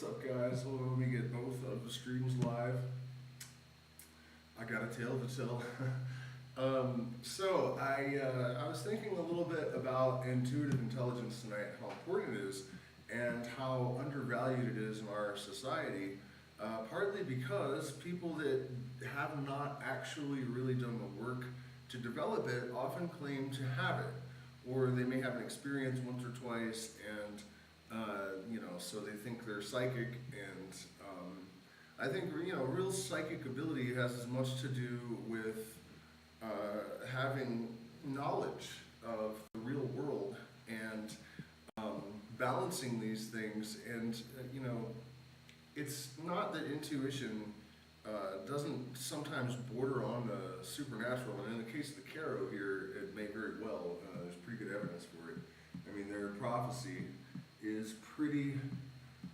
What's up, guys? Well, let me get both of the streams live. I got a tale to tell. I was thinking a little bit about intuitive intelligence tonight, how important it is, and how undervalued it is in our society. Partly because people that have not actually really done the work to develop it often claim to have it, or they may have an experience once or twice, and so they think they're psychic. And I think real psychic ability has as much to do with having knowledge of the real world and balancing these things. And it's not that intuition doesn't sometimes border on the supernatural, and in the case of the qero here, it may very well. There's pretty good evidence for it. I mean, their prophecy is pretty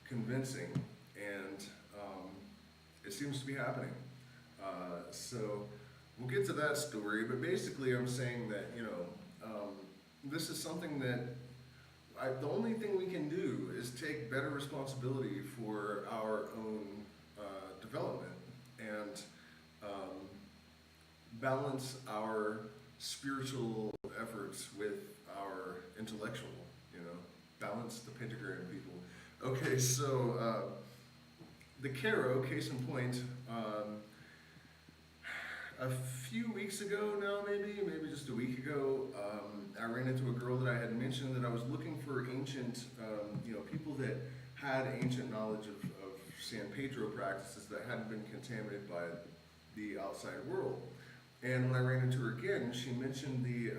convincing, and it seems to be happening. So we'll get to that story, but basically I'm saying that, this is something that the only thing we can do is take better responsibility for our own development and balance our spiritual efforts with our intellectual, balance the pentagram, people. Okay, so the qero, case in point, a few weeks ago now, maybe just a week ago, I ran into a girl that I had mentioned that I was looking for ancient, people that had ancient knowledge of San Pedro practices that hadn't been contaminated by the outside world. And when I ran into her again, she mentioned the,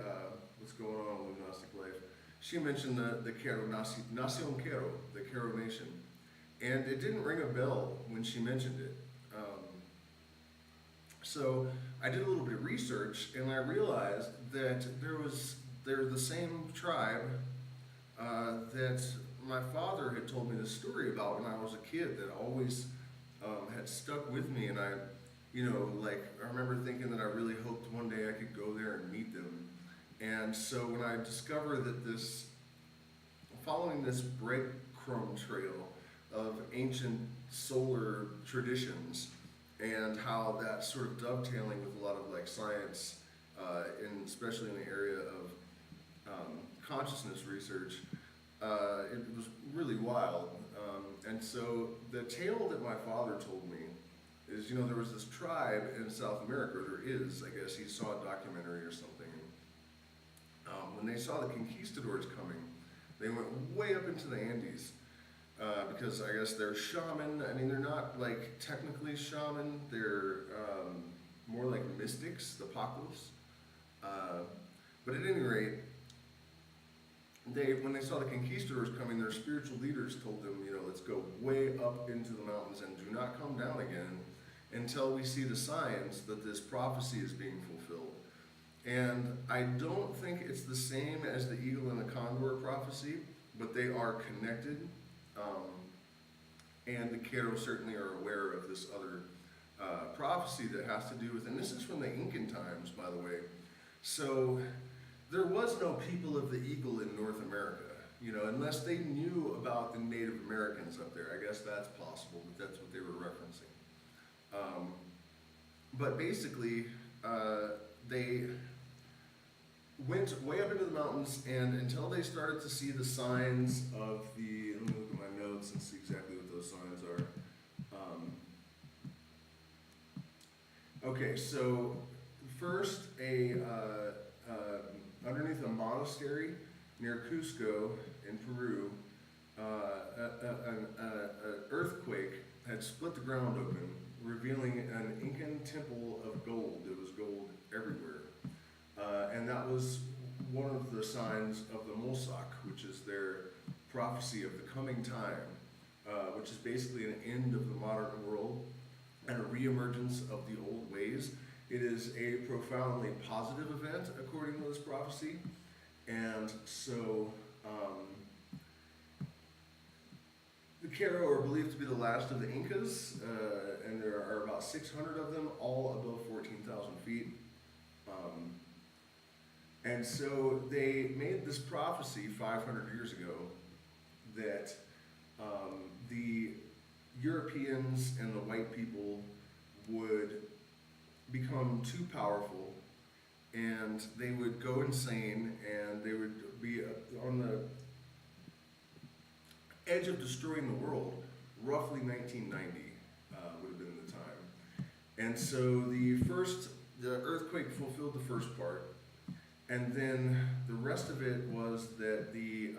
what's going on in the Gnostic life, she mentioned the qero, Nacion Qero, the Qero Nation. And it didn't ring a bell when she mentioned it. So I did a little bit of research, and I realized that they're the same tribe that my father had told me the story about when I was a kid, that always had stuck with me. And I remember thinking that I really hoped one day I could go there and meet them. And so when I discovered that following this breadcrumb trail of ancient solar traditions, and how that's sort of dovetailing with a lot of science, especially in the area of consciousness research, it was really wild. And so the tale that my father told me is, there was this tribe in South America, or there is, I guess he saw a documentary or something. When they saw the conquistadors coming, they went way up into the Andes. Because I guess they're shaman. I mean, they're not technically shaman. They're more like mystics, the paqos. But at any rate, when they saw the conquistadors coming, their spiritual leaders told them, let's go way up into the mountains and do not come down again until we see the signs that this prophecy is being fulfilled. And I don't think it's the same as the eagle and the condor prophecy, but they are connected. And the qero certainly are aware of this other prophecy that has to do with, and this is from the Incan times, by the way. So there was no people of the eagle in North America, unless they knew about the Native Americans up there. I guess that's possible, but that's what they were referencing. But basically, they went way up into the mountains, and until they started to see the signs of let me look at my notes and see exactly what those signs are. Okay, so first, underneath a monastery near Cusco in Peru, an earthquake had split the ground open, revealing an Incan temple of gold. It was gold everywhere. And that was one of the signs of the Mosak, which is their prophecy of the coming time, which is basically an end of the modern world and a reemergence of the old ways. It is a profoundly positive event, according to this prophecy. And so the qero are believed to be the last of the Incas, and there are about 600 of them, all above 14,000 feet. And so they made this prophecy 500 years ago that the Europeans and the white people would become too powerful, and they would go insane, and they would be on the edge of destroying the world. Roughly 1990 would have been the time. And so the earthquake fulfilled the first part, and then the rest of it was that the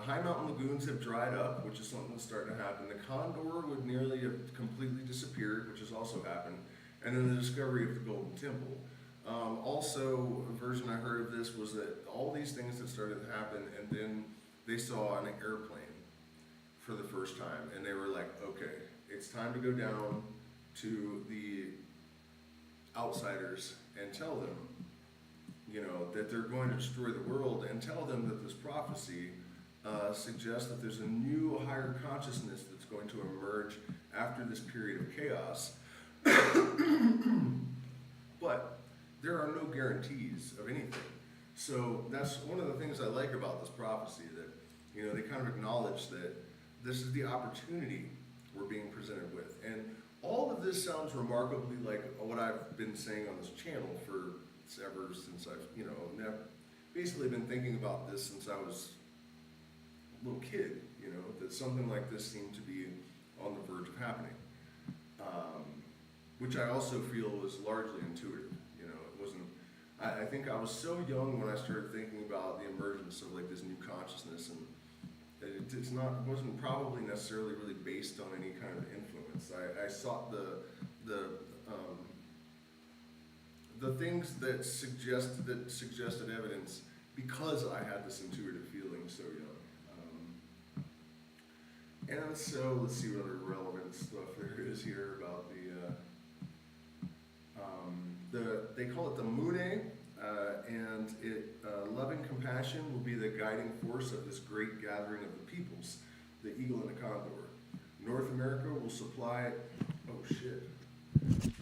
high mountain lagoons have dried up, which is something that's starting to happen. The condor would nearly have completely disappeared, which has also happened. And then the discovery of the Golden Temple. Also, a version I heard of this was that all these things that started to happen, and then they saw an airplane for the first time, and they were like, okay, it's time to go down to the outsiders and tell them, that they're going to destroy the world, and tell them that this prophecy suggests that there's a new higher consciousness that's going to emerge after this period of chaos. But there are no guarantees of anything. So that's one of the things I like about this prophecy, that they kind of acknowledge that this is the opportunity we're being presented with. And all of this sounds remarkably like what I've been saying on this channel ever since I've basically been thinking about this since I was a little kid, that something like this seemed to be on the verge of happening. Which I also feel was largely intuitive. It wasn't, I think I was so young when I started thinking about the emergence of like this new consciousness, and it wasn't probably necessarily really based on any kind of influence. I sought the things that suggested evidence because I had this intuitive feeling so young. And so let's see what other relevant stuff there is here about they call it the mune, and loving compassion will be the guiding force of this great gathering of the peoples, the eagle and the condor. North America will supply, oh shit.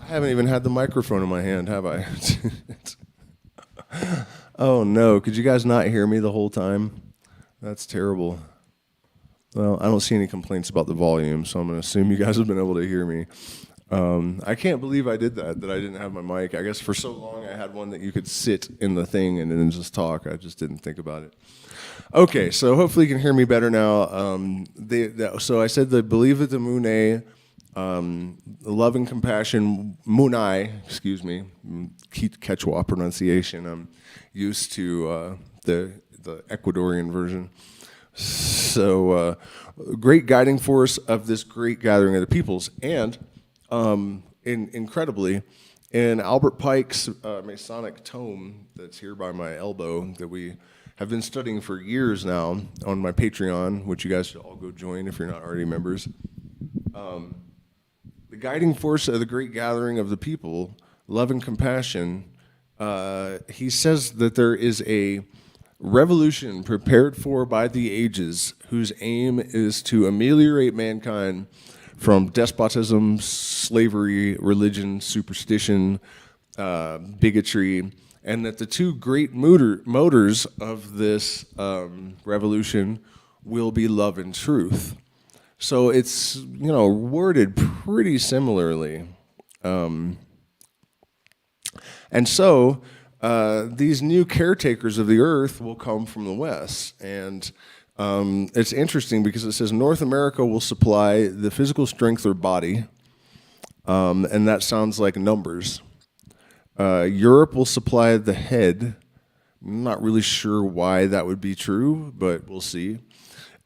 I haven't even had the microphone in my hand, have I? Oh no, could you guys not hear me the whole time? That's terrible. Well, I don't see any complaints about the volume, so I'm going to assume you guys have been able to hear me. I can't believe I did that I didn't have my mic. I guess for so long I had one that you could sit in the thing and then just talk. I just didn't think about it. Okay, so hopefully you can hear me better now. So I said that believe that the Mune, love and compassion, Munai, excuse me, Quechua pronunciation. I'm used to the Ecuadorian version. So great guiding force of this great gathering of the peoples. And incredibly, in Albert Pike's Masonic tome that's here by my elbow that we have been studying for years now on my Patreon, which you guys should all go join if you're not already members. The guiding force of the great gathering of the people, love and compassion, he says that there is a revolution prepared for by the ages whose aim is to ameliorate mankind from despotism, slavery, religion, superstition, bigotry, and that the two great motors of this revolution will be love and truth. So it's, worded pretty similarly. And so these new caretakers of the earth will come from the West. And it's interesting because it says North America will supply the physical strength or body, and that sounds like numbers. Europe will supply the head. I'm not really sure why that would be true, but we'll see.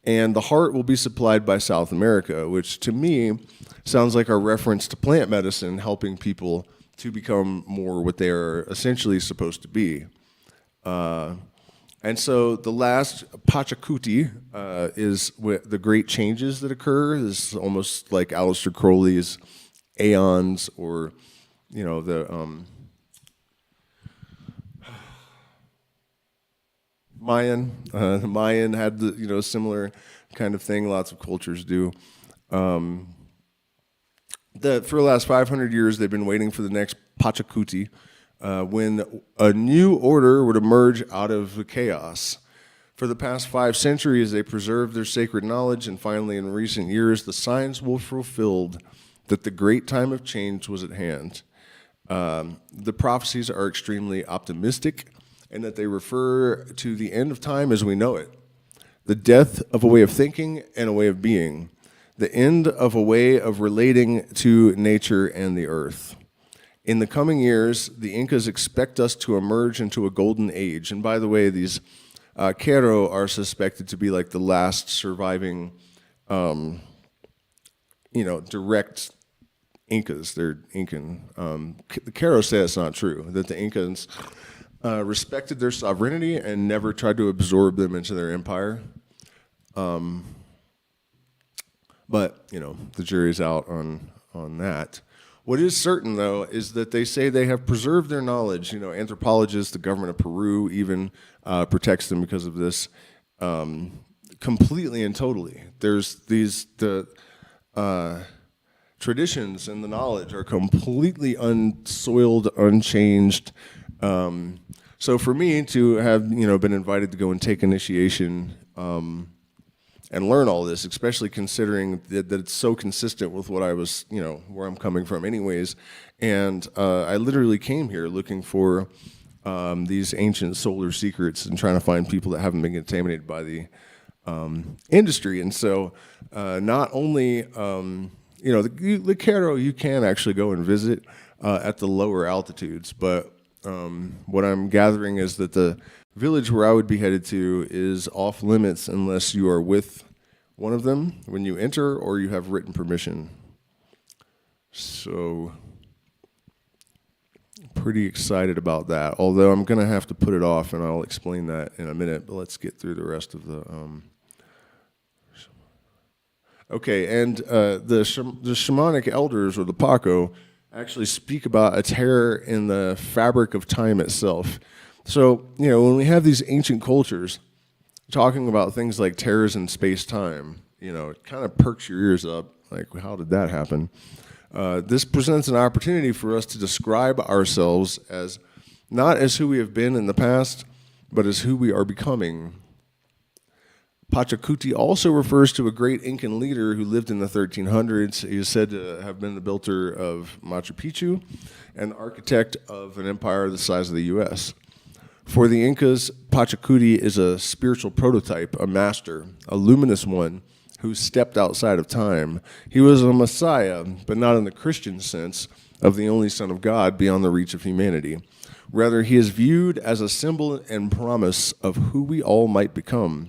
And the heart will be supplied by South America, which to me sounds like a reference to plant medicine helping people to become more what they are essentially supposed to be. And so the last Pachacuti is the great changes that occur. This is almost like Aleister Crowley's Aeons, or the Mayan. The Mayan had the similar kind of thing. Lots of cultures do. For the last 500 years, they've been waiting for the next Pachacuti, when a new order would emerge out of the chaos. For the past 5 centuries, they preserved their sacred knowledge, and finally, in recent years, the signs were fulfilled that the great time of change was at hand. The prophecies are extremely optimistic, and that they refer to the end of time as we know it, the death of a way of thinking and a way of being, the end of a way of relating to nature and the earth. In the coming years, the Incas expect us to emerge into a golden age. And by the way, these qero are suspected to be like the last surviving, direct Incas. They're Incan. The qero say it's not true, that the Incans respected their sovereignty and never tried to absorb them into their empire. But, the jury's out on that. What is certain, though, is that they say they have preserved their knowledge. Anthropologists, the government of Peru even protects them because of this completely and totally. There's the traditions and the knowledge are completely unsoiled, unchanged. So for me to have, been invited to go and take initiation and learn all this, especially considering that it's so consistent with what I was, where I'm coming from anyways. And I literally came here looking for these ancient solar secrets and trying to find people that haven't been contaminated by the industry. And so not only, the qero you can actually go and visit at the lower altitudes, but what I'm gathering is that the village where I would be headed to is off limits unless you are with one of them when you enter or you have written permission. So, pretty excited about that. Although I'm going to have to put it off, and I'll explain that in a minute. But let's get through the rest of the. Okay, and the shamanic elders, or the paqo, actually speak about a tear in the fabric of time itself. So, when we have these ancient cultures talking about things like tears in space-time, it kind of perks your ears up, like, how did that happen? This presents an opportunity for us to describe ourselves as not as who we have been in the past, but as who we are becoming. Pachacuti also refers to a great Incan leader who lived in the 1300s. He is said to have been the builder of Machu Picchu and architect of an empire the size of the U.S. For the Incas, Pachacuti is a spiritual prototype, a master, a luminous one who stepped outside of time. He was a messiah, but not in the Christian sense of the only Son of God beyond the reach of humanity. Rather, he is viewed as a symbol and promise of who we all might become.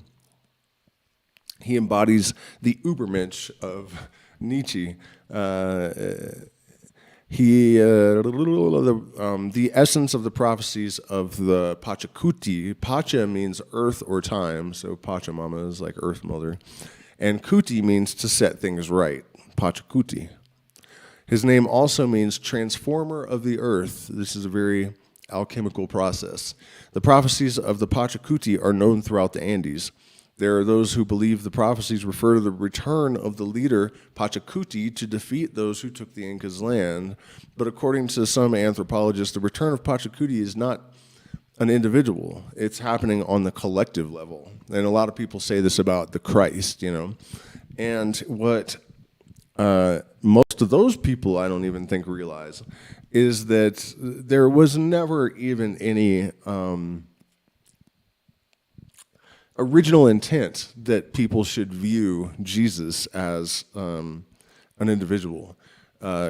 He embodies the Übermensch of Nietzsche. The essence of the prophecies of the Pachacuti. Pacha means earth or time, so Pachamama is like Earth Mother. And Kuti means to set things right, Pachacuti. His name also means transformer of the earth. This is a very alchemical process. The prophecies of the Pachacuti are known throughout the Andes. There are those who believe the prophecies refer to the return of the leader Pachacuti to defeat those who took the Incas' land. But according to some anthropologists, the return of Pachacuti is not an individual. It's happening on the collective level. And a lot of people say this about the Christ, And what most of those people, I don't even think, realize is that there was never even any original intent that people should view Jesus as an individual.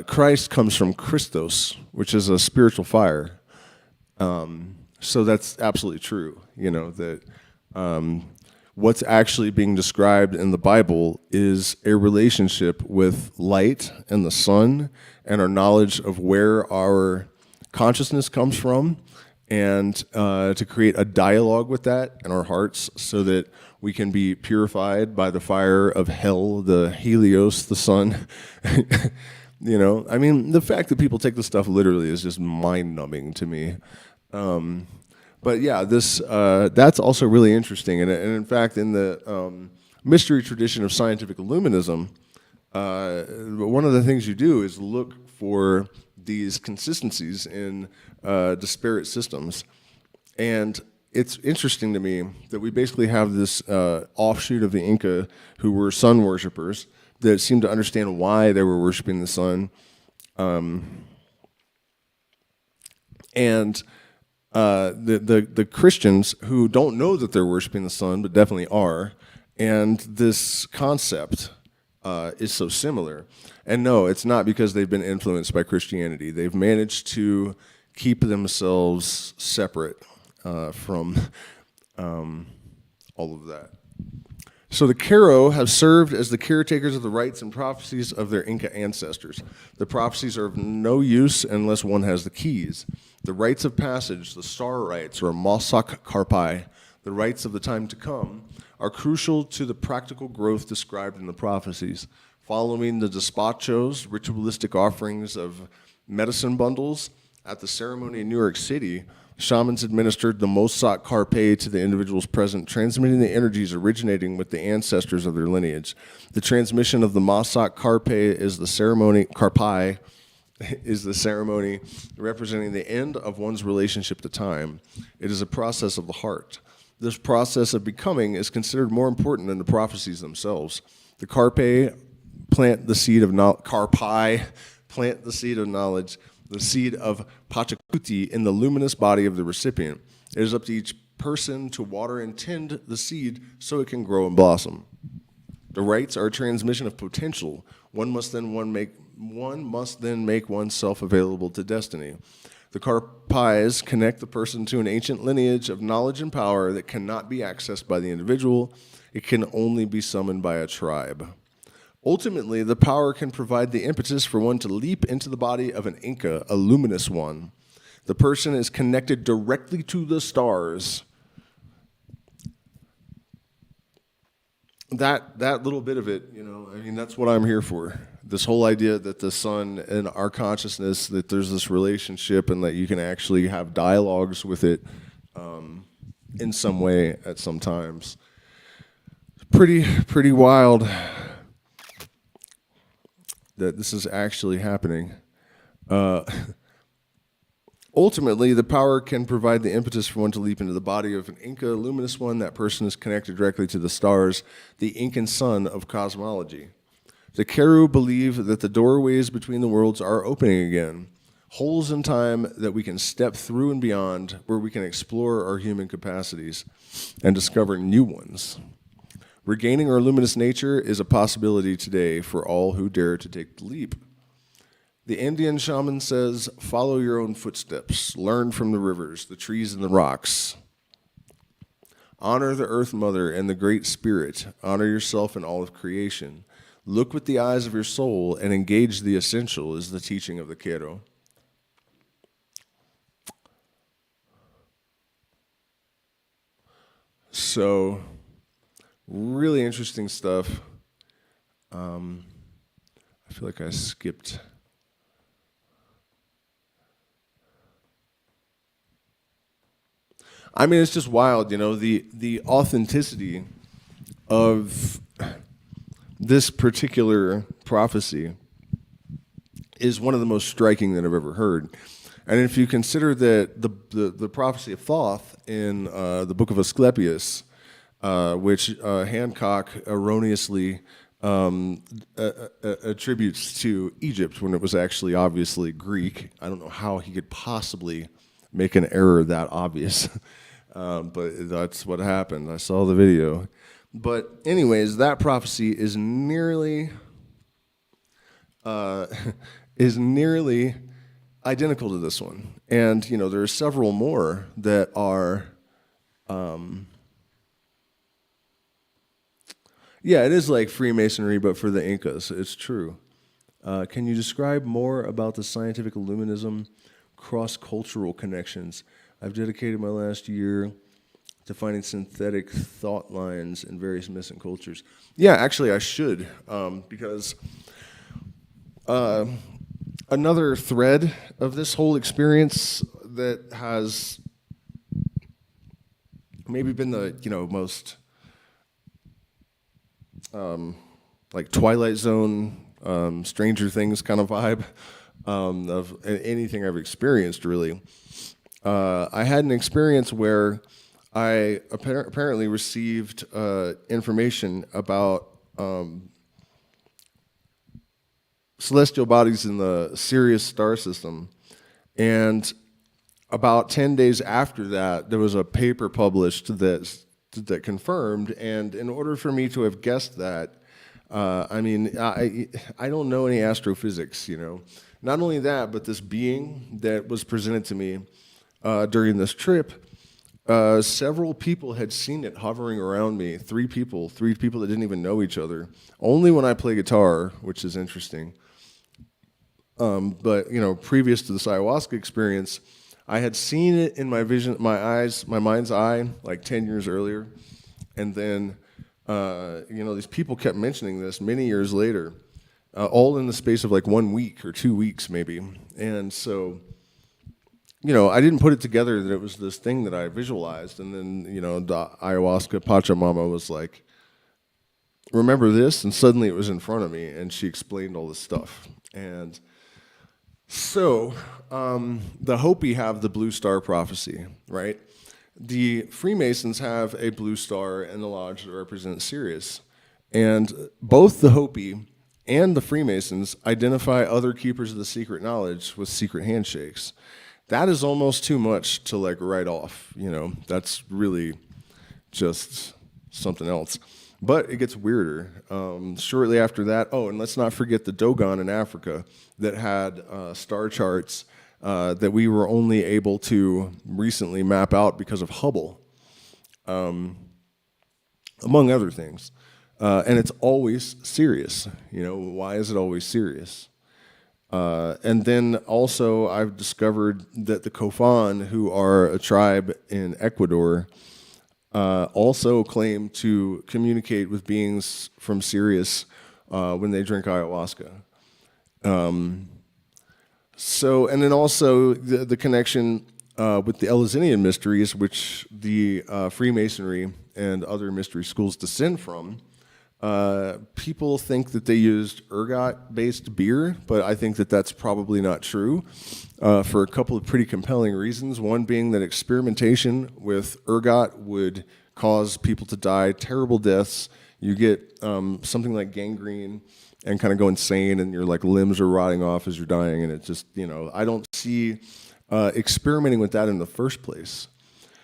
Christ comes from Christos, which is a spiritual fire. So that's absolutely true, that what's actually being described in the Bible is a relationship with light and the sun and our knowledge of where our consciousness comes from, and to create a dialogue with that in our hearts so that we can be purified by the fire of hell, the Helios, the sun. The fact that people take this stuff literally is just mind-numbing to me. But yeah, that's also really interesting. And in fact, in the mystery tradition of scientific illuminism, one of the things you do is look for these consistencies in disparate systems. And it's interesting to me that we basically have this offshoot of the Inca who were sun worshippers that seemed to understand why they were worshiping the sun. And the Christians who don't know that they're worshiping the sun, but definitely are, and this concept is so similar. And no, it's not because they've been influenced by Christianity. They've managed to keep themselves separate from all of that. So the qero have served as the caretakers of the rites and prophecies of their Inca ancestors. The prophecies are of no use unless one has the keys. The rites of passage, the star rites, or magick carpi, the rites of the time to come, are crucial to the practical growth described in the prophecies. Following the despachos, ritualistic offerings of medicine bundles, at the ceremony in New York City, shamans administered the magick carpi to the individuals present, transmitting the energies originating with the ancestors of their lineage. The transmission of the magick carpi is the ceremony, representing the end of one's relationship to time. It is a process of the heart. This process of becoming is considered more important than the prophecies themselves. The carpi plant the seed of knowledge, the seed of pachakuti in the luminous body of the recipient. It is up to each person to water and tend the seed so it can grow and blossom. The rites are a transmission of potential. One must then make oneself available to destiny. The carpis connect the person to an ancient lineage of knowledge and power that cannot be accessed by the individual. It can only be summoned by a tribe. Ultimately, the power can provide the impetus for one to leap into the body of an Inca, a luminous one. The person is connected directly to the stars. That little bit of it, I mean, that's what I'm here for. This whole idea that the sun and our consciousness, that there's this relationship and that you can actually have dialogues with it in some way at some times. Pretty wild that this is actually happening. Ultimately, the power can provide the impetus for one to leap into the body of an Inca, luminous one. That person is connected directly to the stars, the Incan sun of cosmology. The qero believe that the doorways between the worlds are opening again, holes in time that we can step through and beyond, where we can explore our human capacities and discover new ones. Regaining our luminous nature is a possibility today for all who dare to take the leap. The Indian shaman says, follow your own footsteps, learn from the rivers, the trees, and the rocks. Honor the earth mother and the great spirit. Honor yourself and all of creation. Look with the eyes of your soul and engage the essential is the teaching of the qero. So, really interesting stuff. I feel like I skipped. I mean, it's just wild, the authenticity of this particular prophecy is one of the most striking that I've ever heard. And if you consider that the prophecy of Thoth in the book of Asclepius, which Hancock erroneously attributes to Egypt when it was actually obviously Greek. I don't know how he could possibly make an error that obvious, but that's what happened. I saw the video. But anyways, that prophecy is nearly identical to this one. And, there are several more that are, it is like Freemasonry, but for the Incas. It's true. Can you describe more about the scientific illuminism, cross-cultural connections? I've dedicated my last year to finding synthetic thought lines in various missing cultures. Yeah, actually, I should, because another thread of this whole experience that has maybe been the most like Twilight Zone, Stranger Things kind of vibe of anything I've experienced, really. I had an experience where I apparently received information about celestial bodies in the Sirius star system. And about 10 days after that, there was a paper published that confirmed. And in order for me to have guessed that, I don't know any astrophysics, you know. Not only that, but this being that was presented to me during this trip, several people had seen it hovering around me. Three people that didn't even know each other. Only when I play guitar, which is interesting. But you know, previous to this ayahuasca experience, I had seen it in my vision, my mind's eye, like 10 years earlier, and then you know, these people kept mentioning this many years later, all in the space of like 1 week or 2 weeks maybe, and so. You know, I didn't put it together that it was this thing that I visualized, and then, you know, the ayahuasca Pachamama was like, remember this? And suddenly it was in front of me, and she explained all this stuff. And so, the Hopi have the blue star prophecy, right? The Freemasons have a blue star in the lodge that represents Sirius. And both the Hopi and the Freemasons identify other keepers of the secret knowledge with secret handshakes. That is almost too much to like write off, you know. That's really just something else. But it gets weirder. Shortly after that, and let's not forget the Dogon in Africa that had star charts that we were only able to recently map out because of Hubble, among other things. And it's always serious. You know, why is it always serious? And then also I've discovered that the Kofan, who are a tribe in Ecuador, also claim to communicate with beings from Sirius when they drink ayahuasca. So, and then also the connection with the Eleusinian mysteries, which the Freemasonry and other mystery schools descend from. People think that they used ergot-based beer, but I think that that's probably not true for a couple of pretty compelling reasons. One being that experimentation with ergot would cause people to die terrible deaths. You get something like gangrene and kind of go insane, and your like limbs are rotting off as you're dying, and it just, you know, I don't see experimenting with that in the first place.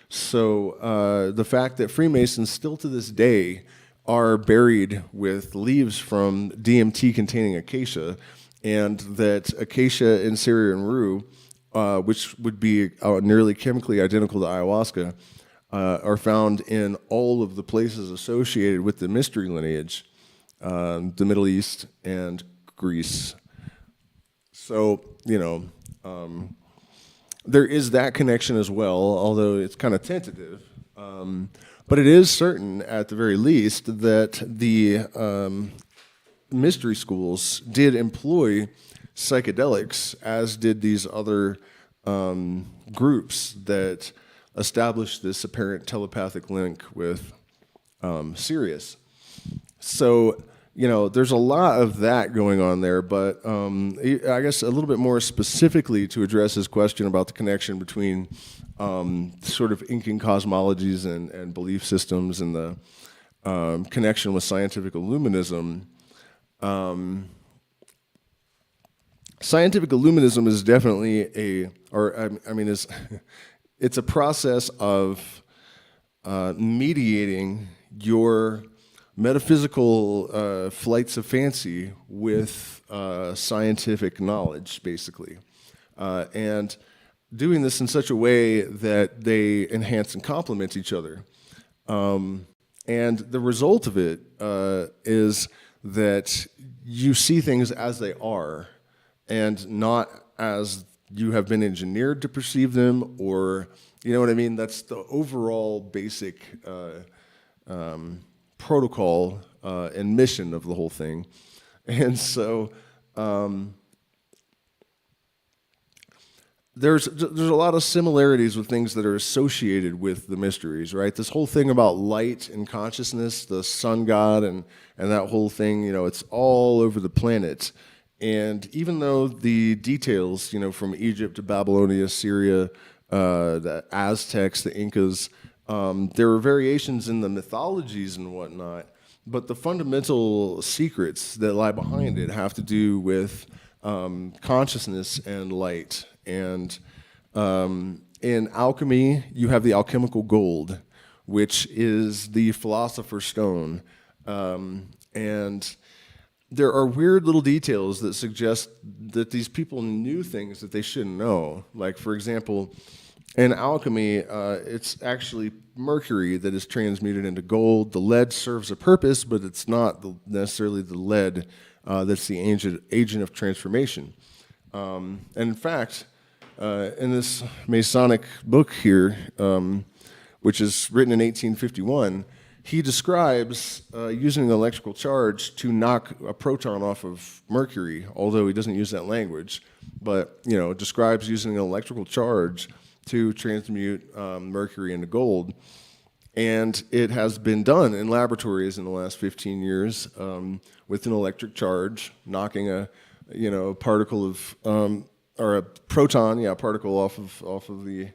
So the fact that Freemasons still to this day are buried with leaves from DMT-containing acacia, and that acacia in Syrian rue, which would be nearly chemically identical to ayahuasca, are found in all of the places associated with the mystery lineage, the Middle East and Greece. So, you know, there is that connection as well, although it's kind of tentative. But it is certain, at the very least, that the mystery schools did employ psychedelics, as did these other groups that established this apparent telepathic link with Sirius. So, you know, there's a lot of that going on there, but I guess a little bit more specifically to address his question about the connection between sort of Incan cosmologies and belief systems and the connection with scientific illuminism. Scientific illuminism is definitely it's a process of mediating your metaphysical flights of fancy with scientific knowledge, basically. And doing this in such a way that they enhance and complement each other. And the result of it is that you see things as they are and not as you have been engineered to perceive them, or, you know what I mean? That's the overall basic protocol and mission of the whole thing. And so there's a lot of similarities with things that are associated with the mysteries, right? This whole thing about light and consciousness, the sun god and that whole thing, you know, it's all over the planet. And even though the details, you know, from Egypt to Babylonia, Syria, the Aztecs, the Incas, There are variations in the mythologies and whatnot, but the fundamental secrets that lie behind it have to do with consciousness and light. And in alchemy, you have the alchemical gold, which is the philosopher's stone. And there are weird little details that suggest that these people knew things that they shouldn't know. Like, for example, in alchemy, it's actually mercury that is transmuted into gold. The lead serves a purpose, but it's not necessarily the lead that's the agent of transformation. And in fact, in this Masonic book here, which is written in 1851, he describes using an electrical charge to knock a proton off of mercury, although he doesn't use that language, but describes using an electrical charge to transmute mercury into gold. And it has been done in laboratories in the last 15 years with an electric charge, knocking a particle of or a proton, particle off of the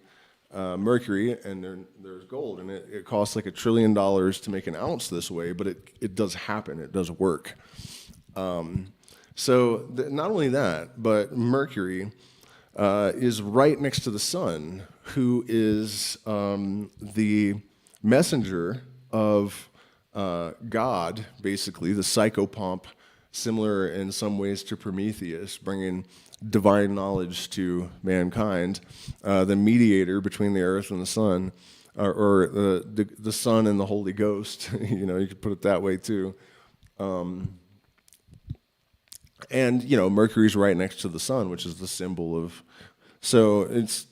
mercury, and there's gold, and it costs like $1 trillion to make an ounce this way, but it does happen, it does work. So not only that, but Mercury is right next to the sun, who is the messenger of God, basically, the psychopomp, similar in some ways to Prometheus, bringing divine knowledge to mankind, the mediator between the earth and the sun, or the sun and the Holy Ghost. You could put it that way too. And Mercury's right next to the sun, which is the symbol of. So it's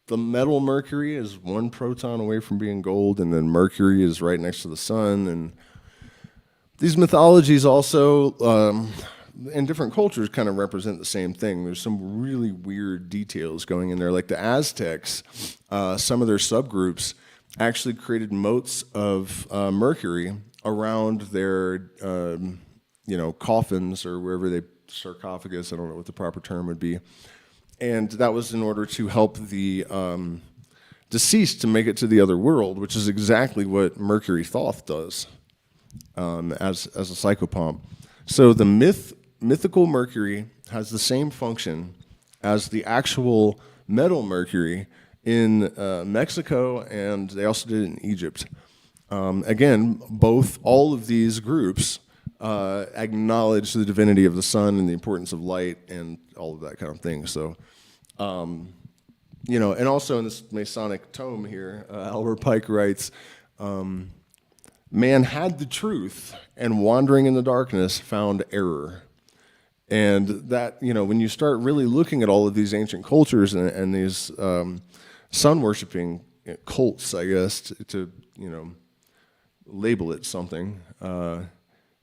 the metal Mercury is one proton away from being gold, and then Mercury is right next to the sun. And these mythologies also, in different cultures, kind of represent the same thing. There's some really weird details going in there. Like the Aztecs, some of their subgroups actually created motes of mercury around their, coffins or wherever they sarcophagus. I don't know what the proper term would be. And that was in order to help the deceased to make it to the other world, which is exactly what Mercury Thoth does as a psychopomp. So the mythical Mercury has the same function as the actual metal Mercury in Mexico, and they also did it in Egypt. Again, all of these groups acknowledge the divinity of the sun and the importance of light and all of that kind of thing. So, and also in this Masonic tome here, Albert Pike writes, man had the truth and wandering in the darkness found error. And that, when you start really looking at all of these ancient cultures and these sun-worshipping cults, I guess, to label it something,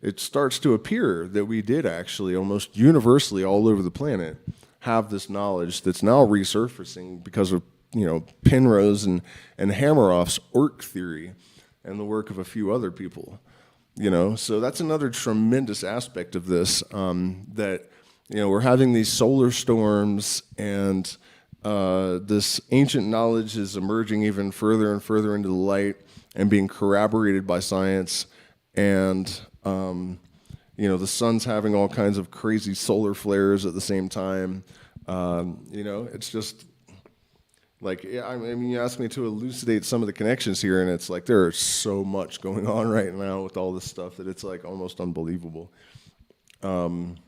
it starts to appear that we did actually almost universally all over the planet have this knowledge that's now resurfacing because of, Penrose and Hameroff's Orc theory and the work of a few other people. So that's another tremendous aspect of this, that, we're having these solar storms, and this ancient knowledge is emerging even further and further into the light and being corroborated by science, and, the sun's having all kinds of crazy solar flares at the same time. It's just like, you asked me to elucidate some of the connections here, and it's like there is so much going on right now with all this stuff that it's like almost unbelievable. And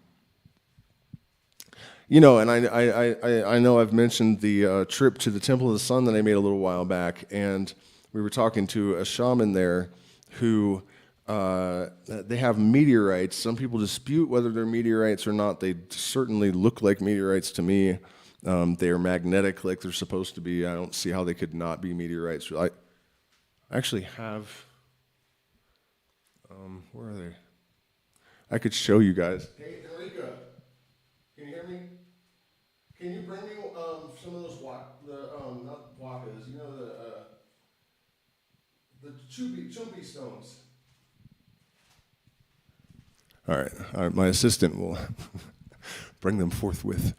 I know I've mentioned the trip to the Temple of the Sun that I made a little while back, and we were talking to a shaman there who they have meteorites. Some people dispute whether they're meteorites or not. They certainly look like meteorites to me. They are magnetic like they're supposed to be. I don't see how they could not be meteorites. I actually have, where are they? I could show you guys. Hey, Enrica, can you hear me? Can you bring me some of those not wakas, the chumbi stones? All right, my assistant will bring them forthwith.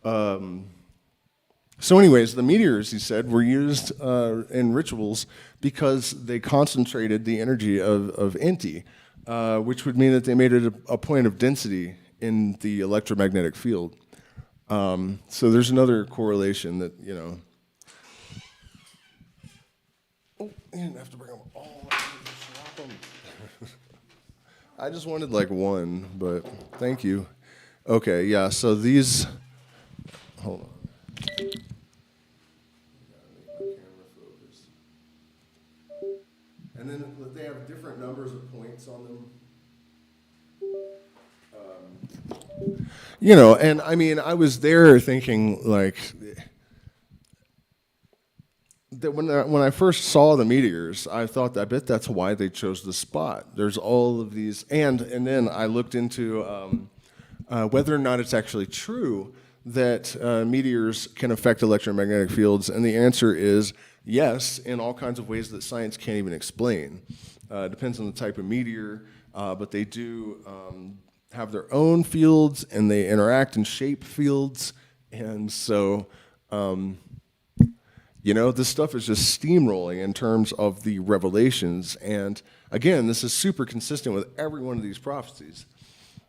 So anyways, the meteors, he said, were used in rituals because they concentrated the energy of inti, which would mean that they made it a point of density in the electromagnetic field. So there's another correlation that, you know. Oh, you didn't have to bring them all. Swap them. I just wanted like one, but thank you. Okay, yeah, so these, hold on. And then they have different numbers of points on them. You know, and I mean, I was there thinking like, that when I first saw the meteors, I thought, I bet that's why they chose the spot. There's all of these, and then I looked into whether or not it's actually true that meteors can affect electromagnetic fields, and the answer is yes, in all kinds of ways that science can't even explain. It depends on the type of meteor, but they do have their own fields, and they interact and shape fields, and so, you know, this stuff is just steamrolling in terms of the revelations, and again, this is super consistent with every one of these prophecies,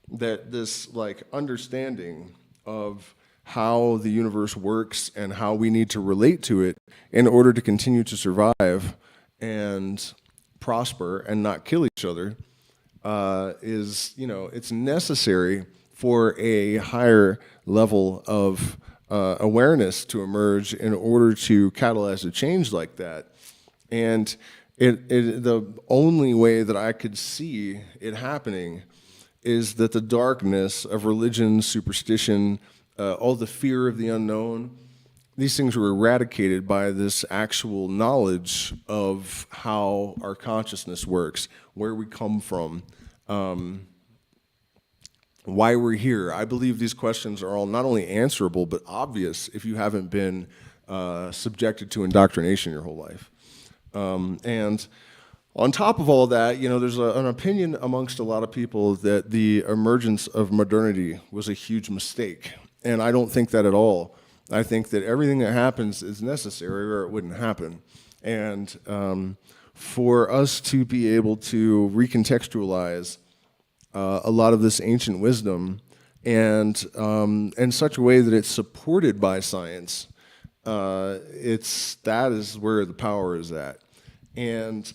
that this like understanding of how the universe works and how we need to relate to it in order to continue to survive and prosper and not kill each other is, you know, it's necessary for a higher level of awareness to emerge in order to catalyze a change like that. And the only way that I could see it happening is that the darkness of religion, superstition, all the fear of the unknown, these things were eradicated by this actual knowledge of how our consciousness works, where we come from, why we're here. I believe these questions are all not only answerable, but obvious if you haven't been subjected to indoctrination your whole life. And on top of all that, you know, there's an opinion amongst a lot of people that the emergence of modernity was a huge mistake. And I don't think that at all. I think that everything that happens is necessary or it wouldn't happen. And for us to be able to recontextualize a lot of this ancient wisdom and in such a way that it's supported by science, that is where the power is at. And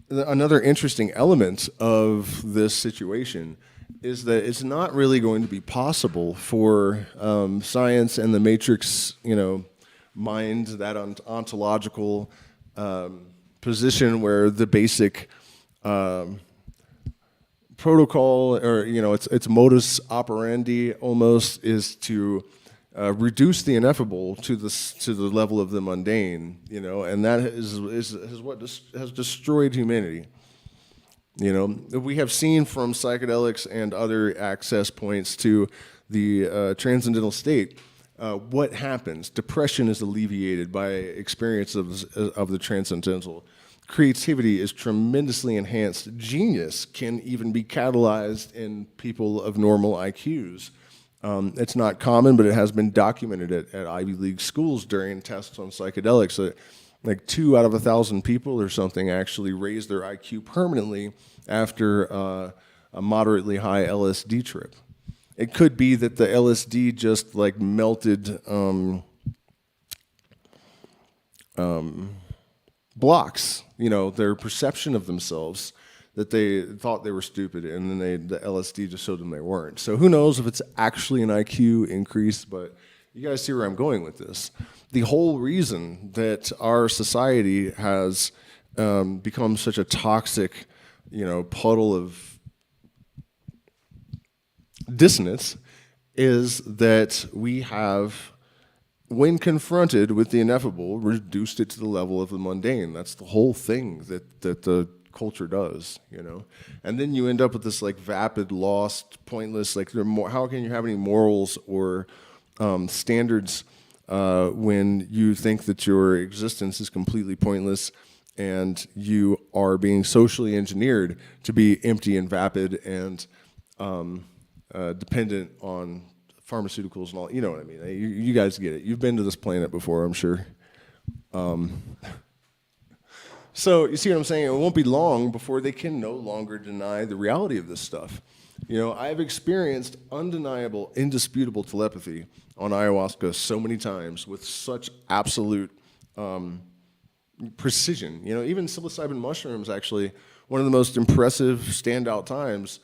another interesting element of this situation is that it's not really going to be possible for science and the matrix, you know, mind, that ontological position where the basic protocol, or, you know, its modus operandi almost is to reduce the ineffable to the level of the mundane, you know, and that is what has destroyed humanity. You know, we have seen from psychedelics and other access points to the transcendental state, what happens. Depression is alleviated by experience of the transcendental. Creativity is tremendously enhanced. Genius can even be catalyzed in people of normal IQs. It's not common, but it has been documented at Ivy League schools during tests on psychedelics. So like 2 out of 1,000 people or something actually raised their IQ permanently after a moderately high LSD trip. It could be that the LSD just like melted blocks, you know, their perception of themselves, that they thought they were stupid, and then the LSD just showed them they weren't. So who knows if it's actually an IQ increase, but you guys see where I'm going with this. The whole reason that our society has become such a toxic, you know, puddle of dissonance is that we have, when confronted with the ineffable, reduced it to the level of the mundane. That's the whole thing that the culture does, you know. And then you end up with this like vapid, lost, pointless, like how can you have any morals or standards when you think that your existence is completely pointless and you are being socially engineered to be empty and vapid and dependent on pharmaceuticals and all, you know what I mean. You guys get it. You've been to this planet before, I'm sure. So you see what I'm saying? It won't be long before they can no longer deny the reality of this stuff. You know, I've experienced undeniable, indisputable telepathy on ayahuasca so many times with such absolute precision. You know, even psilocybin mushrooms, actually, one of the most impressive standout times,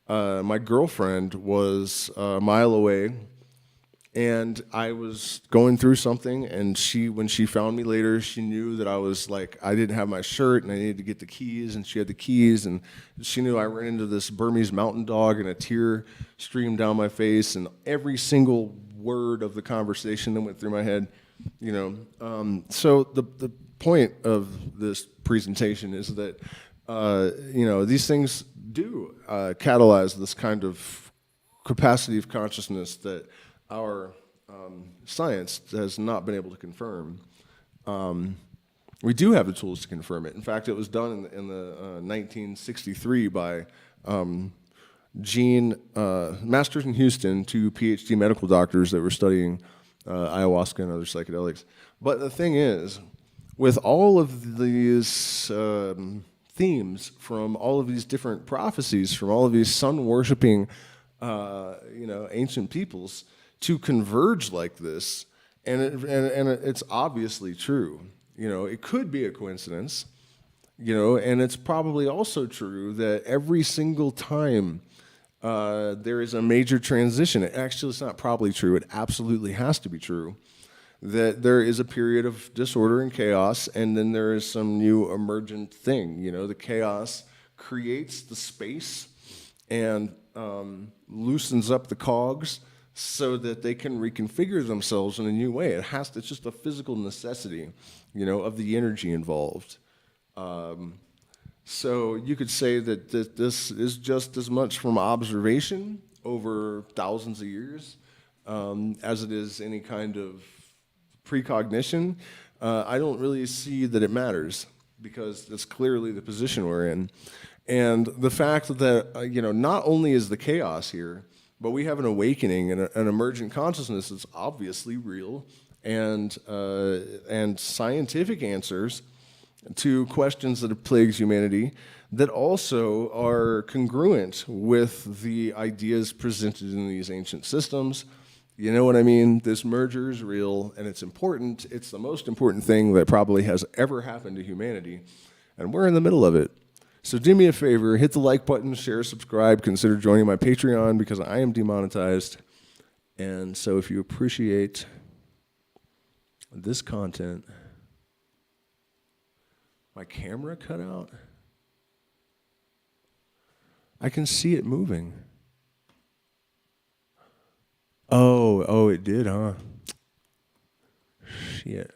my girlfriend was a mile away, and I was going through something, and when she found me later, she knew that I was like, I didn't have my shirt, and I needed to get the keys, and she had the keys, and she knew I ran into this Burmese mountain dog, and a tear streamed down my face, and every single word of the conversation that went through my head, you know. So the point of this presentation is that, you know, these things do catalyze this kind of capacity of consciousness that our science has not been able to confirm. We do have the tools to confirm it. In fact, it was done in the 1963 by Gene Masters in Houston, two PhD medical doctors that were studying ayahuasca and other psychedelics. But the thing is, with all of these themes from all of these different prophecies, from all of these sun-worshipping, you know, ancient peoples, to converge like this, and it's obviously true. You know, it could be a coincidence, you know, and it's probably also true that every single time there is a major transition, actually it's not probably true, it absolutely has to be true, that there is a period of disorder and chaos, and then there is some new emergent thing. You know, the chaos creates the space and loosens up the cogs so that they can reconfigure themselves in a new way. It's just a physical necessity, you know, of the energy involved. So you could say that this is just as much from observation over thousands of years as it is any kind of precognition. I don't really see that it matters, because that's clearly the position we're in. And the fact that, you know, not only is the chaos here, but we have an awakening and an emergent consciousness that's obviously real, and scientific answers to questions that have plagued humanity that also are congruent with the ideas presented in these ancient systems. You know what I mean? This merger is real, and it's important. It's the most important thing that probably has ever happened to humanity, and we're in the middle of it. So do me a favor, hit the like button, share, subscribe, consider joining my Patreon, because I am demonetized. And so if you appreciate this content, my camera cut out? I can see it moving. Oh, it did, huh? Shit.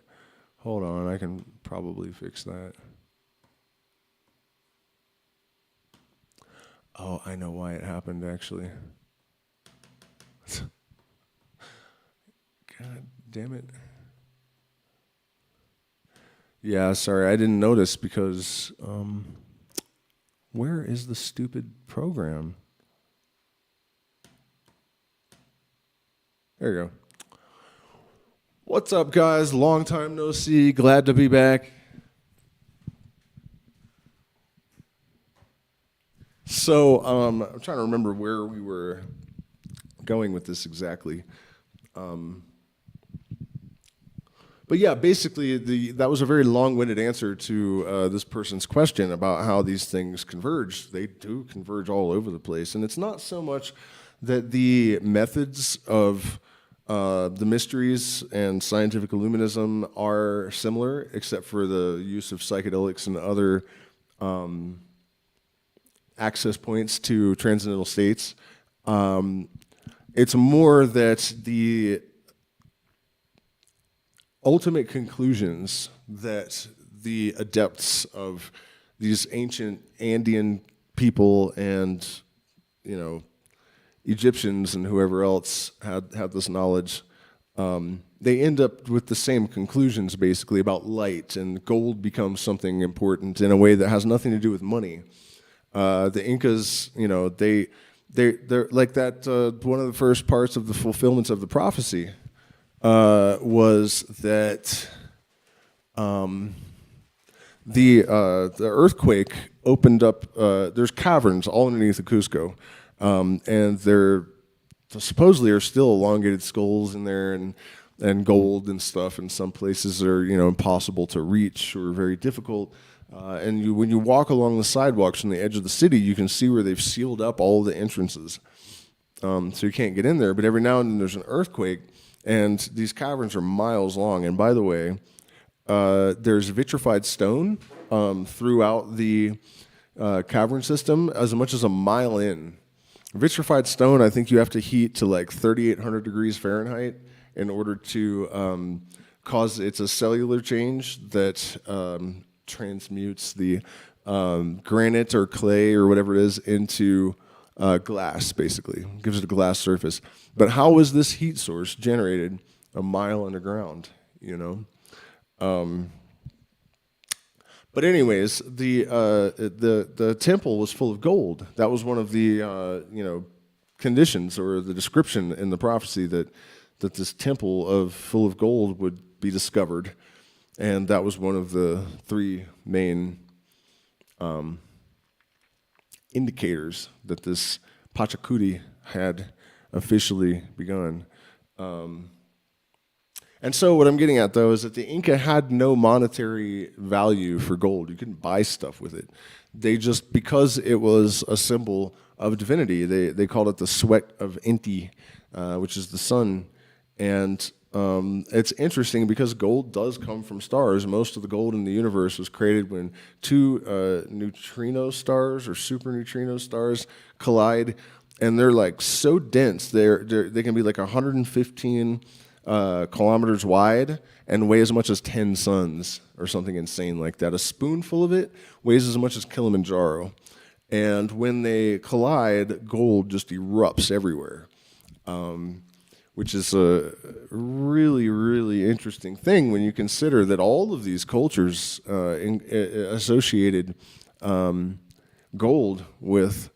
Hold on, I can probably fix that. Oh, I know why it happened, actually. God damn it. Yeah, sorry, I didn't notice because, where is the stupid program? There you go. What's up, guys? Long time no see. Glad to be back. So, I'm trying to remember where we were going with this exactly. But yeah, basically, that was a very long-winded answer to this person's question about how these things converge. They do converge all over the place. And it's not so much that the methods of the mysteries and scientific illuminism are similar, except for the use of psychedelics and other access points to transcendental states. It's more that the ultimate conclusions that the adepts of these ancient Andean people and, you know, Egyptians and whoever else had this knowledge, they end up with the same conclusions basically about light, and gold becomes something important in a way that has nothing to do with money. The Incas, you know, they're like that. One of the first parts of the fulfillments of the prophecy was that the earthquake opened up. There's caverns all underneath the Cusco, and there supposedly are still elongated skulls in there and gold and stuff. And some places are impossible to reach or very difficult. And when you walk along the sidewalks from the edge of the city, you can see where they've sealed up all the entrances, so you can't get in there. But every now and then there's an earthquake, and these caverns are miles long. And by the way, there's vitrified stone throughout the cavern system as much as a mile in. Vitrified stone, I think you have to heat to like 3,800 degrees Fahrenheit in order to cause it's a cellular change that transmutes the granite or clay or whatever it is into glass, basically. Gives it a glass surface. But how was this heat source generated a mile underground, But anyways, the temple was full of gold. That was one of the conditions or the description in the prophecy that this temple full of gold would be discovered, and that was one of the three main indicators that this Pachacudi had officially begun. And so what I'm getting at, though, is that the Inca had no monetary value for gold. You couldn't buy stuff with it. They just, because it was a symbol of divinity, they called it the sweat of Inti, which is the sun. And it's interesting because gold does come from stars. Most of the gold in the universe was created when two neutrino stars or super neutrino stars collide. And they're like so dense, they can be like 115 kilometers wide and weigh as much as 10 suns or something insane like that. A spoonful of it weighs as much as Kilimanjaro. And when they collide, gold just erupts everywhere, which is a really, really interesting thing when you consider that all of these cultures associated gold with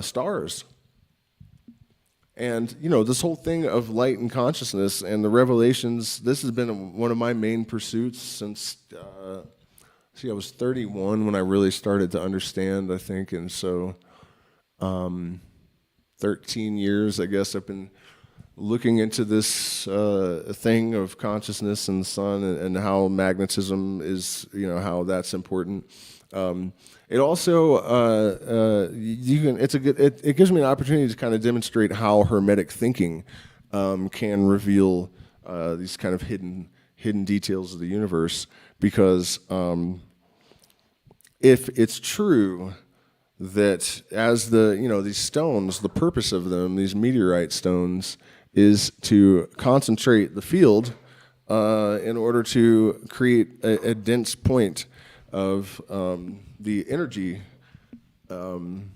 stars. And, this whole thing of light and consciousness and the revelations, this has been one of my main pursuits since, I was 31 when I really started to understand, I think. And so 13 years, I guess, I've been looking into this thing of consciousness and the sun and how magnetism is, how that's important. It also it gives me an opportunity to kind of demonstrate how Hermetic thinking can reveal these kind of hidden details of the universe. Because if it's true that as these stones, the purpose of them, these meteorite stones, is to concentrate the field in order to create a dense point of the energy, and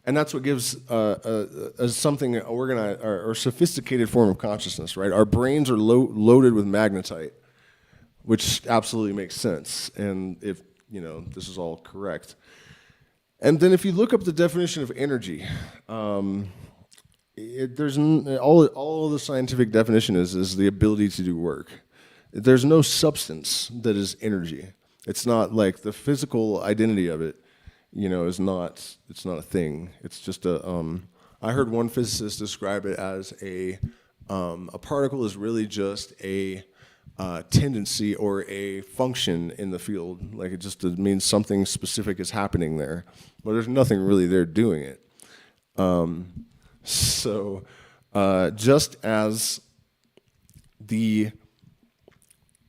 that's what gives something an organized or sophisticated form of consciousness, right? Our brains are loaded with magnetite, which absolutely makes sense, and if this is all correct. And then if you look up the definition of energy, there's all the scientific definition is the ability to do work. There's no substance that is energy. It's not like the physical identity of it, it's not a thing. It's just I heard one physicist describe it as a particle is really just a tendency or a function in the field. Like it just means something specific is happening there, but there's nothing really there doing it. So just as the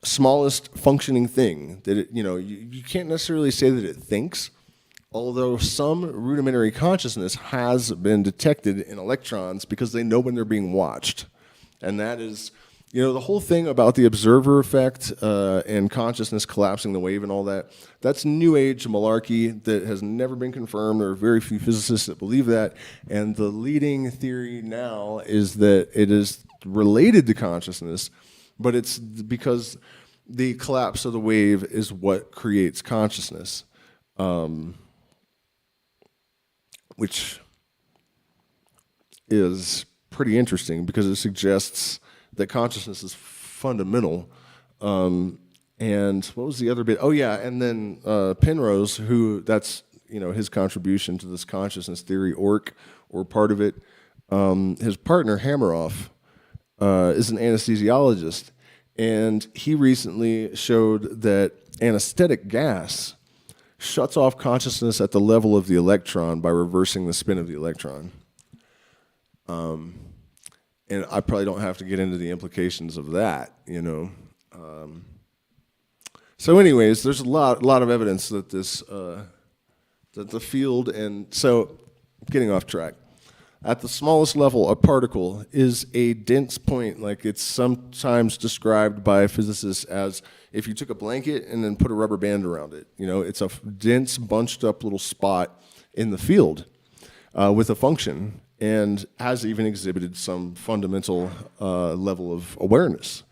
smallest functioning thing that you can't necessarily say that it thinks, although some rudimentary consciousness has been detected in electrons because they know when they're being watched. And that is the whole thing about the observer effect and consciousness collapsing the wave and all that's new age malarkey that has never been confirmed. There are very few physicists that believe that, and the leading theory now is that it is related to consciousness, but it's because the collapse of the wave is what creates consciousness, which is pretty interesting because it suggests that consciousness is fundamental, And what was the other bit? Oh yeah, and then Penrose, who that's his contribution to this consciousness theory, or part of it. His partner Hammeroff is an anesthesiologist, and he recently showed that anesthetic gas shuts off consciousness at the level of the electron by reversing the spin of the electron. And I probably don't have to get into the implications of that, So anyways, there's a lot of evidence that that the field, and so getting off track. At the smallest level, a particle is a dense point. Like, it's sometimes described by physicists as if you took a blanket and then put a rubber band around it. It's a dense, bunched up little spot in the field with a function, and has even exhibited some fundamental level of awareness.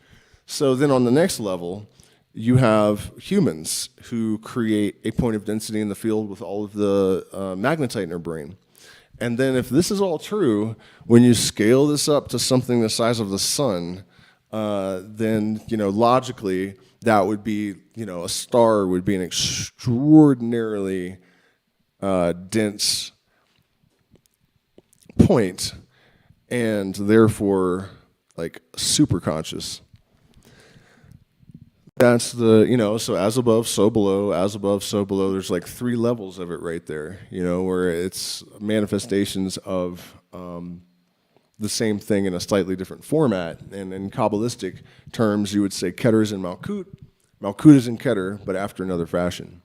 So then on the next level, you have humans who create a point of density in the field with all of the magnetite in their brain. And then if this is all true, when you scale this up to something the size of the sun, then, logically, that would be, a star would be an extraordinarily dense point, and therefore, like, super conscious. That's so as above, so below, as above, so below. There's like 3 levels of it right there, where it's manifestations of the same thing in a slightly different format. And in Kabbalistic terms, you would say Keter is in Malkut, Malkut is in Keter, but after another fashion,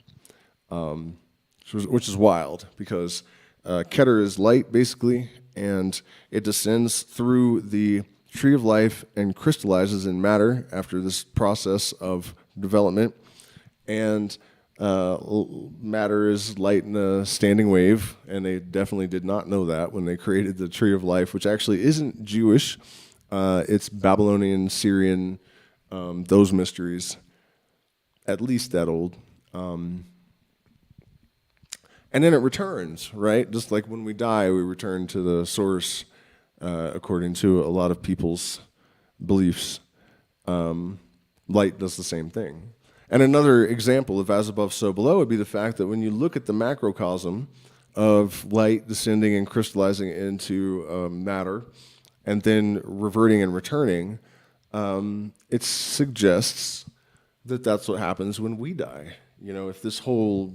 which is wild, because Keter is light, basically, and it descends through the tree of life and crystallizes in matter after this process of development. And matter is light in a standing wave, and they definitely did not know that when they created the tree of life, which actually isn't Jewish. It's Babylonian, Syrian, those mysteries, at least that old. And then it returns, right? Just like when we die, we return to the source. According to a lot of people's beliefs, light does the same thing. And another example of as above, so below would be the fact that when you look at the macrocosm of light descending and crystallizing into matter and then reverting and returning, it suggests that that's what happens when we die. If this whole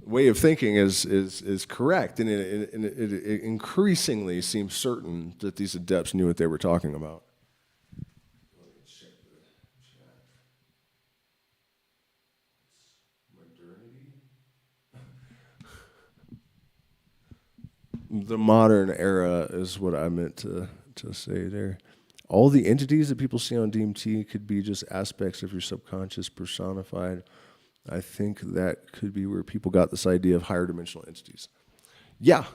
way of thinking is correct, and it increasingly seems certain that these adepts knew what they were talking about. Let me check the chat. Modernity. The modern era is what I meant to say there. All the entities that people see on DMT could be just aspects of your subconscious personified. I think that could be where people got this idea of higher dimensional entities. Yeah,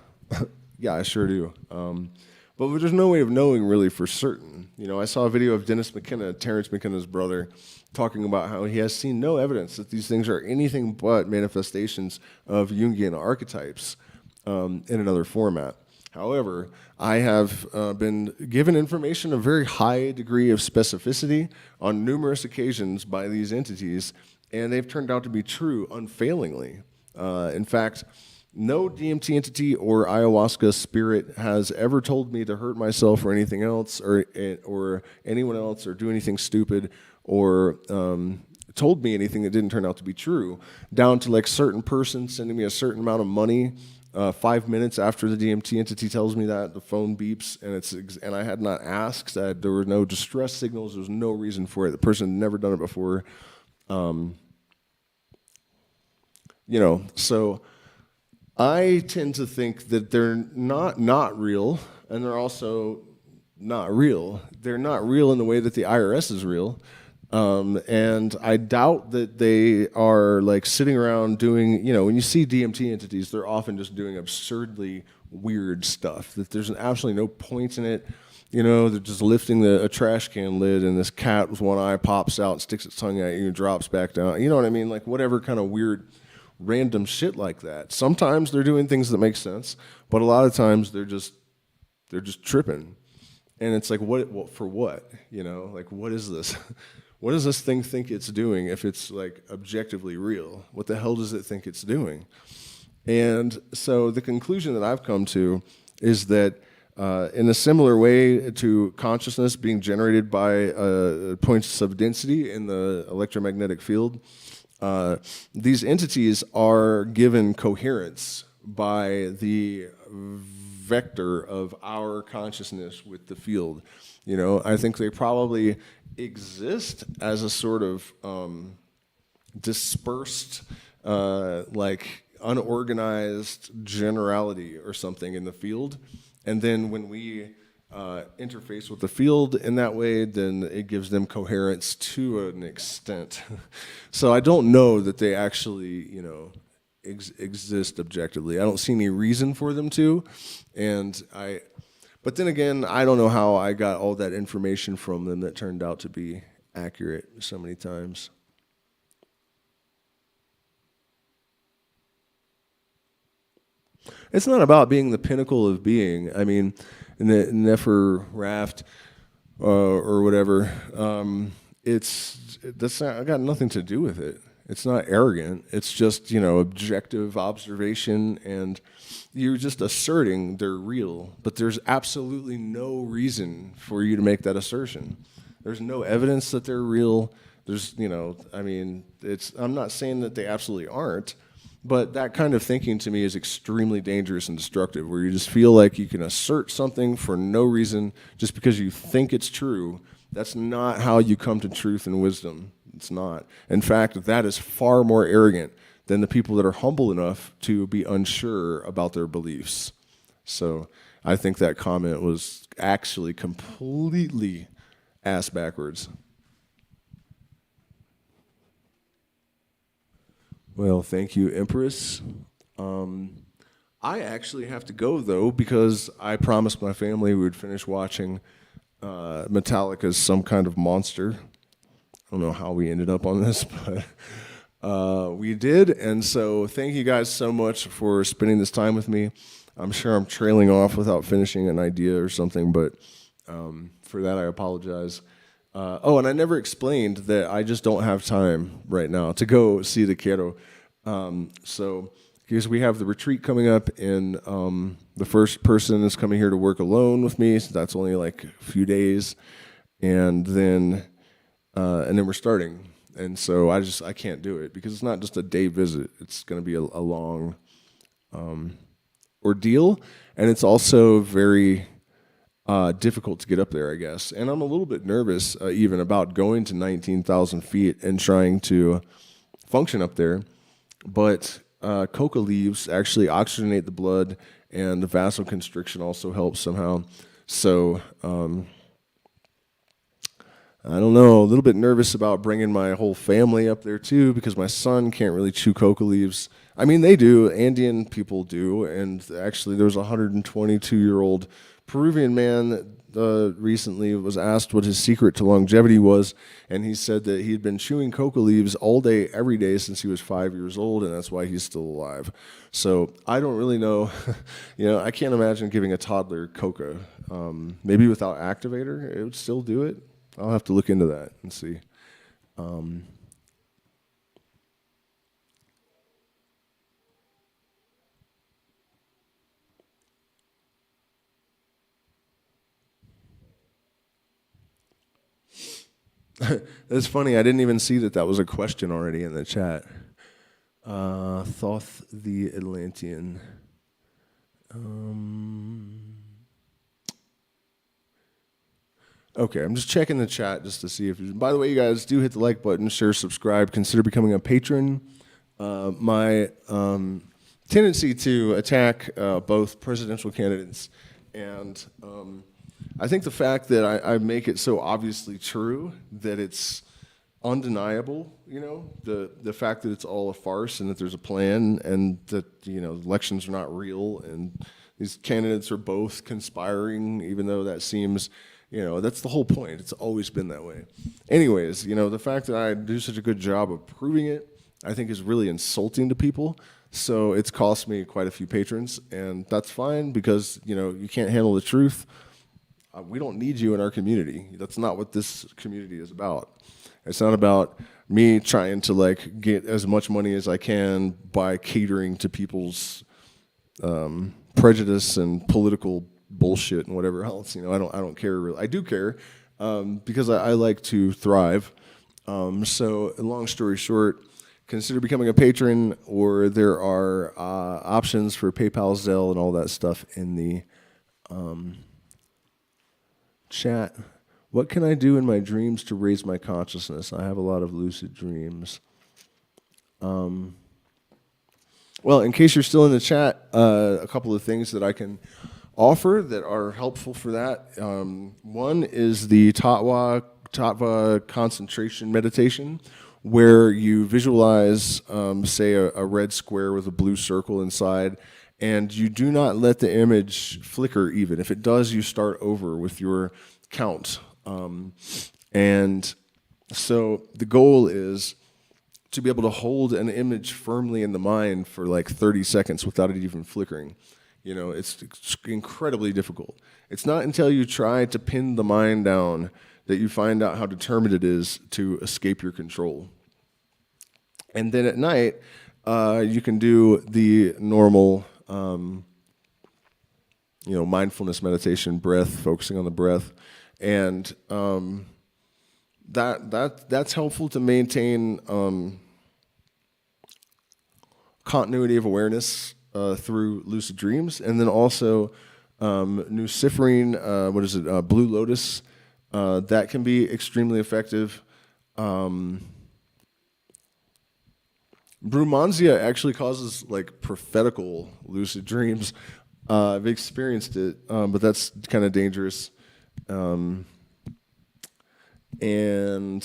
yeah, I sure do. But there's no way of knowing really for certain. I saw a video of Dennis McKenna, Terrence McKenna's brother, talking about how he has seen no evidence that these things are anything but manifestations of Jungian archetypes in another format. However, I have been given information of very high degree of specificity on numerous occasions by these entities, and they've turned out to be true unfailingly. In fact, no DMT entity or ayahuasca spirit has ever told me to hurt myself or anything else, or anyone else, or do anything stupid, or told me anything that didn't turn out to be true, down to like certain person sending me a certain amount of money 5 minutes after the DMT entity tells me that, the phone beeps, and I had not asked. There were no distress signals. There was no reason for it. The person had never done it before. So I tend to think that they're not real, and they're also not real. They're not real in the way that the IRS is real. And I doubt that they are like sitting around doing, when you see DMT entities, they're often just doing absurdly weird stuff, that there's absolutely no point in it. They're just lifting a trash can lid, and this cat with one eye pops out, sticks its tongue at you, and drops back down. You know what I mean? Like whatever kind of weird, random shit like that. Sometimes they're doing things that make sense, but a lot of times they're just tripping. And it's like, what for what? You know, like, what is this? What does this thing think it's doing if it's like objectively real? What the hell does it think it's doing? And so the conclusion that I've come to is that in a similar way to consciousness being generated by points of density in the electromagnetic field, these entities are given coherence by the vector of our consciousness with the field. You know, I think they probably exist as a sort of dispersed, like unorganized generality or something in the field. And then when we interface with the field in that way, then it gives them coherence to an extent. So I don't know that they actually, you know, exist objectively. I don't see any reason for them to. But then again, I don't know how I got all that information from them that turned out to be accurate so many times. It's not about being the pinnacle of being. I mean, in the Nefer raft or whatever, I got nothing to do with it. It's not arrogant. It's just, you know, objective observation, and you're just asserting they're real. But there's absolutely no reason for you to make that assertion. There's no evidence that they're real. There's, you know, I mean, I'm not saying that they absolutely aren't, but that kind of thinking to me is extremely dangerous and destructive, where you just feel like you can assert something for no reason just because you think it's true. That's not how you come to truth and wisdom. It's not. In fact, that is far more arrogant than the people that are humble enough to be unsure about their beliefs. So I think that comment was actually completely ass backwards. Well, thank you, Empress. I actually have to go, though, because I promised my family we would finish watching Metallica's Some Kind of Monster. I don't know how we ended up on this, but we did. And so thank you guys so much for spending this time with me. I'm sure I'm trailing off without finishing an idea or something, but for that I apologize. And I never explained that I just don't have time right now to go see the qero. So because we have the retreat coming up, and the first person is coming here to work alone with me, so that's only like a few days, and then we're starting. And so I can't do it because it's not just a day visit. It's going to be a long ordeal, and it's also very difficult to get up there, I guess. And I'm a little bit nervous even about going to 19,000 feet and trying to function up there. But coca leaves actually oxygenate the blood, and the vasoconstriction also helps somehow. So I don't know, a little bit nervous about bringing my whole family up there too, because my son can't really chew coca leaves. I mean, they do, Andean people do, and actually there was a 122-year-old Peruvian man that recently was asked what his secret to longevity was, and he said that he'd been chewing coca leaves all day, every day since he was 5 years old, and that's why he's still alive. So I don't really know. I can't imagine giving a toddler coca. Maybe without activator, it would still do it. I'll have to look into that and see. It's funny, I didn't even see that was a question already in the chat. Thoth the Atlantean. Okay, I'm just checking the chat just to see if... By the way, you guys, do hit the like button, share, subscribe, consider becoming a patron. My tendency to attack both presidential candidates, and I think the fact that I make it so obviously true that it's undeniable, the fact that it's all a farce and that there's a plan and that, elections are not real and these candidates are both conspiring, even though that seems... that's the whole point. It's always been that way. Anyways, the fact that I do such a good job of proving it, I think is really insulting to people. So it's cost me quite a few patrons, and that's fine because, you can't handle the truth. we don't need you in our community. That's not what this community is about. It's not about me trying to like get as much money as I can by catering to people's prejudice and political bullshit and whatever else. You know, I don't care really. I do care because I like to thrive. So long story short, consider becoming a patron, or there are options for PayPal, Zelle, and all that stuff in the chat. What can I do in my dreams to raise my consciousness? I have a lot of lucid dreams. Well, in case you're still in the chat, a couple of things that I can offer that are helpful for that. One is the Tattva concentration meditation, where you visualize, say, a red square with a blue circle inside, and you do not let the image flicker even. If it does, you start over with your count. And so the goal is to be able to hold an image firmly in the mind for like 30 seconds without it even flickering. You know, it's incredibly difficult. It's not until you try to pin the mind down that you find out how determined it is to escape your control. And then at night, you can do the normal, mindfulness meditation, breath, focusing on the breath. And that's helpful to maintain continuity of awareness through lucid dreams. And then also nuciferine, Blue Lotus, that can be extremely effective. Brumansia actually causes like prophetical lucid dreams. I've experienced it, but that's kind of dangerous. And I'm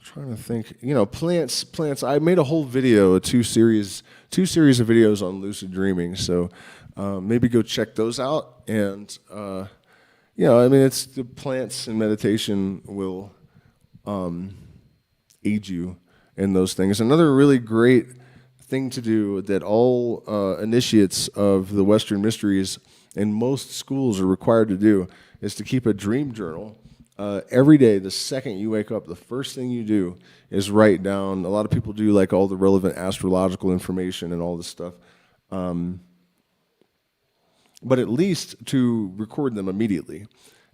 trying to think, plants. I made a whole video, two series of videos on lucid dreaming. So maybe go check those out. And it's the plants and meditation will aid you in those things. Another really great thing to do that all initiates of the Western mysteries in most schools are required to do is to keep a dream journal. Every day, the second you wake up, the first thing you do is write down. A lot of people do like all the relevant astrological information and all this stuff. But at least to record them immediately.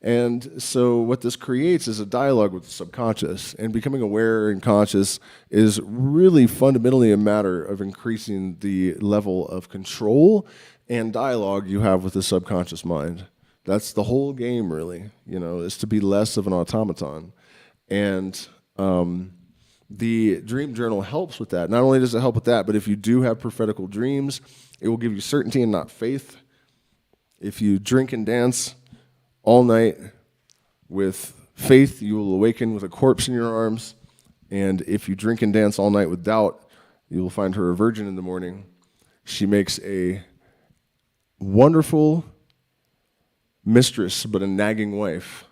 And so what this creates is a dialogue with the subconscious, and becoming aware and conscious is really fundamentally a matter of increasing the level of control and dialogue you have with the subconscious mind. That's the whole game, really, is to be less of an automaton. And the dream journal helps with that. Not only does it help with that, but if you do have prophetical dreams, it will give you certainty and not faith. If you drink and dance all night with faith, you will awaken with a corpse in your arms. And if you drink and dance all night with doubt, you will find her a virgin in the morning. She makes a wonderful mistress, but a nagging wife.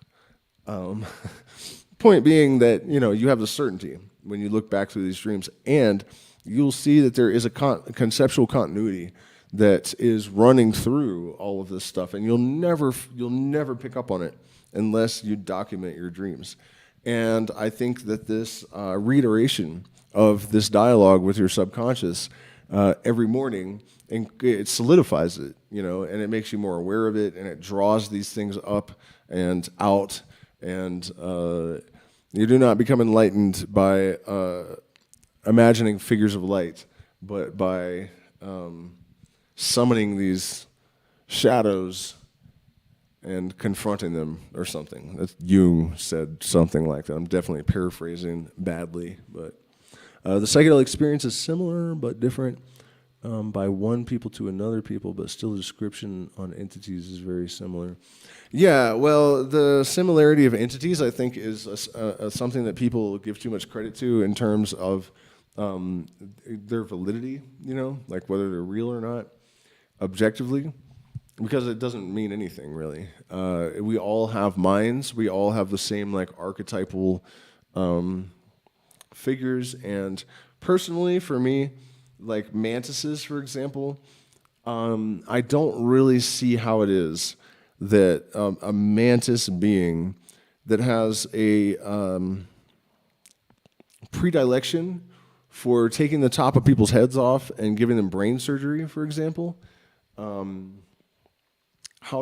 Point being that, you have the certainty when you look back through these dreams, and you'll see that there is a conceptual continuity that is running through all of this stuff, and you'll never pick up on it unless you document your dreams. And I think that this reiteration of this dialogue with your subconscious every morning, and it solidifies it, and it makes you more aware of it, and it draws these things up and out, and you do not become enlightened by imagining figures of light, but by summoning these shadows and confronting them or something. That's Jung said something like that. I'm definitely paraphrasing badly, but the psychedelic experience is similar but different by one people to another people, but still the description on entities is very similar. Yeah, well, the similarity of entities, I think, is something that people give too much credit to in terms of their validity, like whether they're real or not, objectively, because it doesn't mean anything, really. We all have minds. We all have the same, archetypal figures. And personally, for me, like mantises, for example, I don't really see how it is that a mantis being that has a predilection for taking the top of people's heads off and giving them brain surgery, for example, how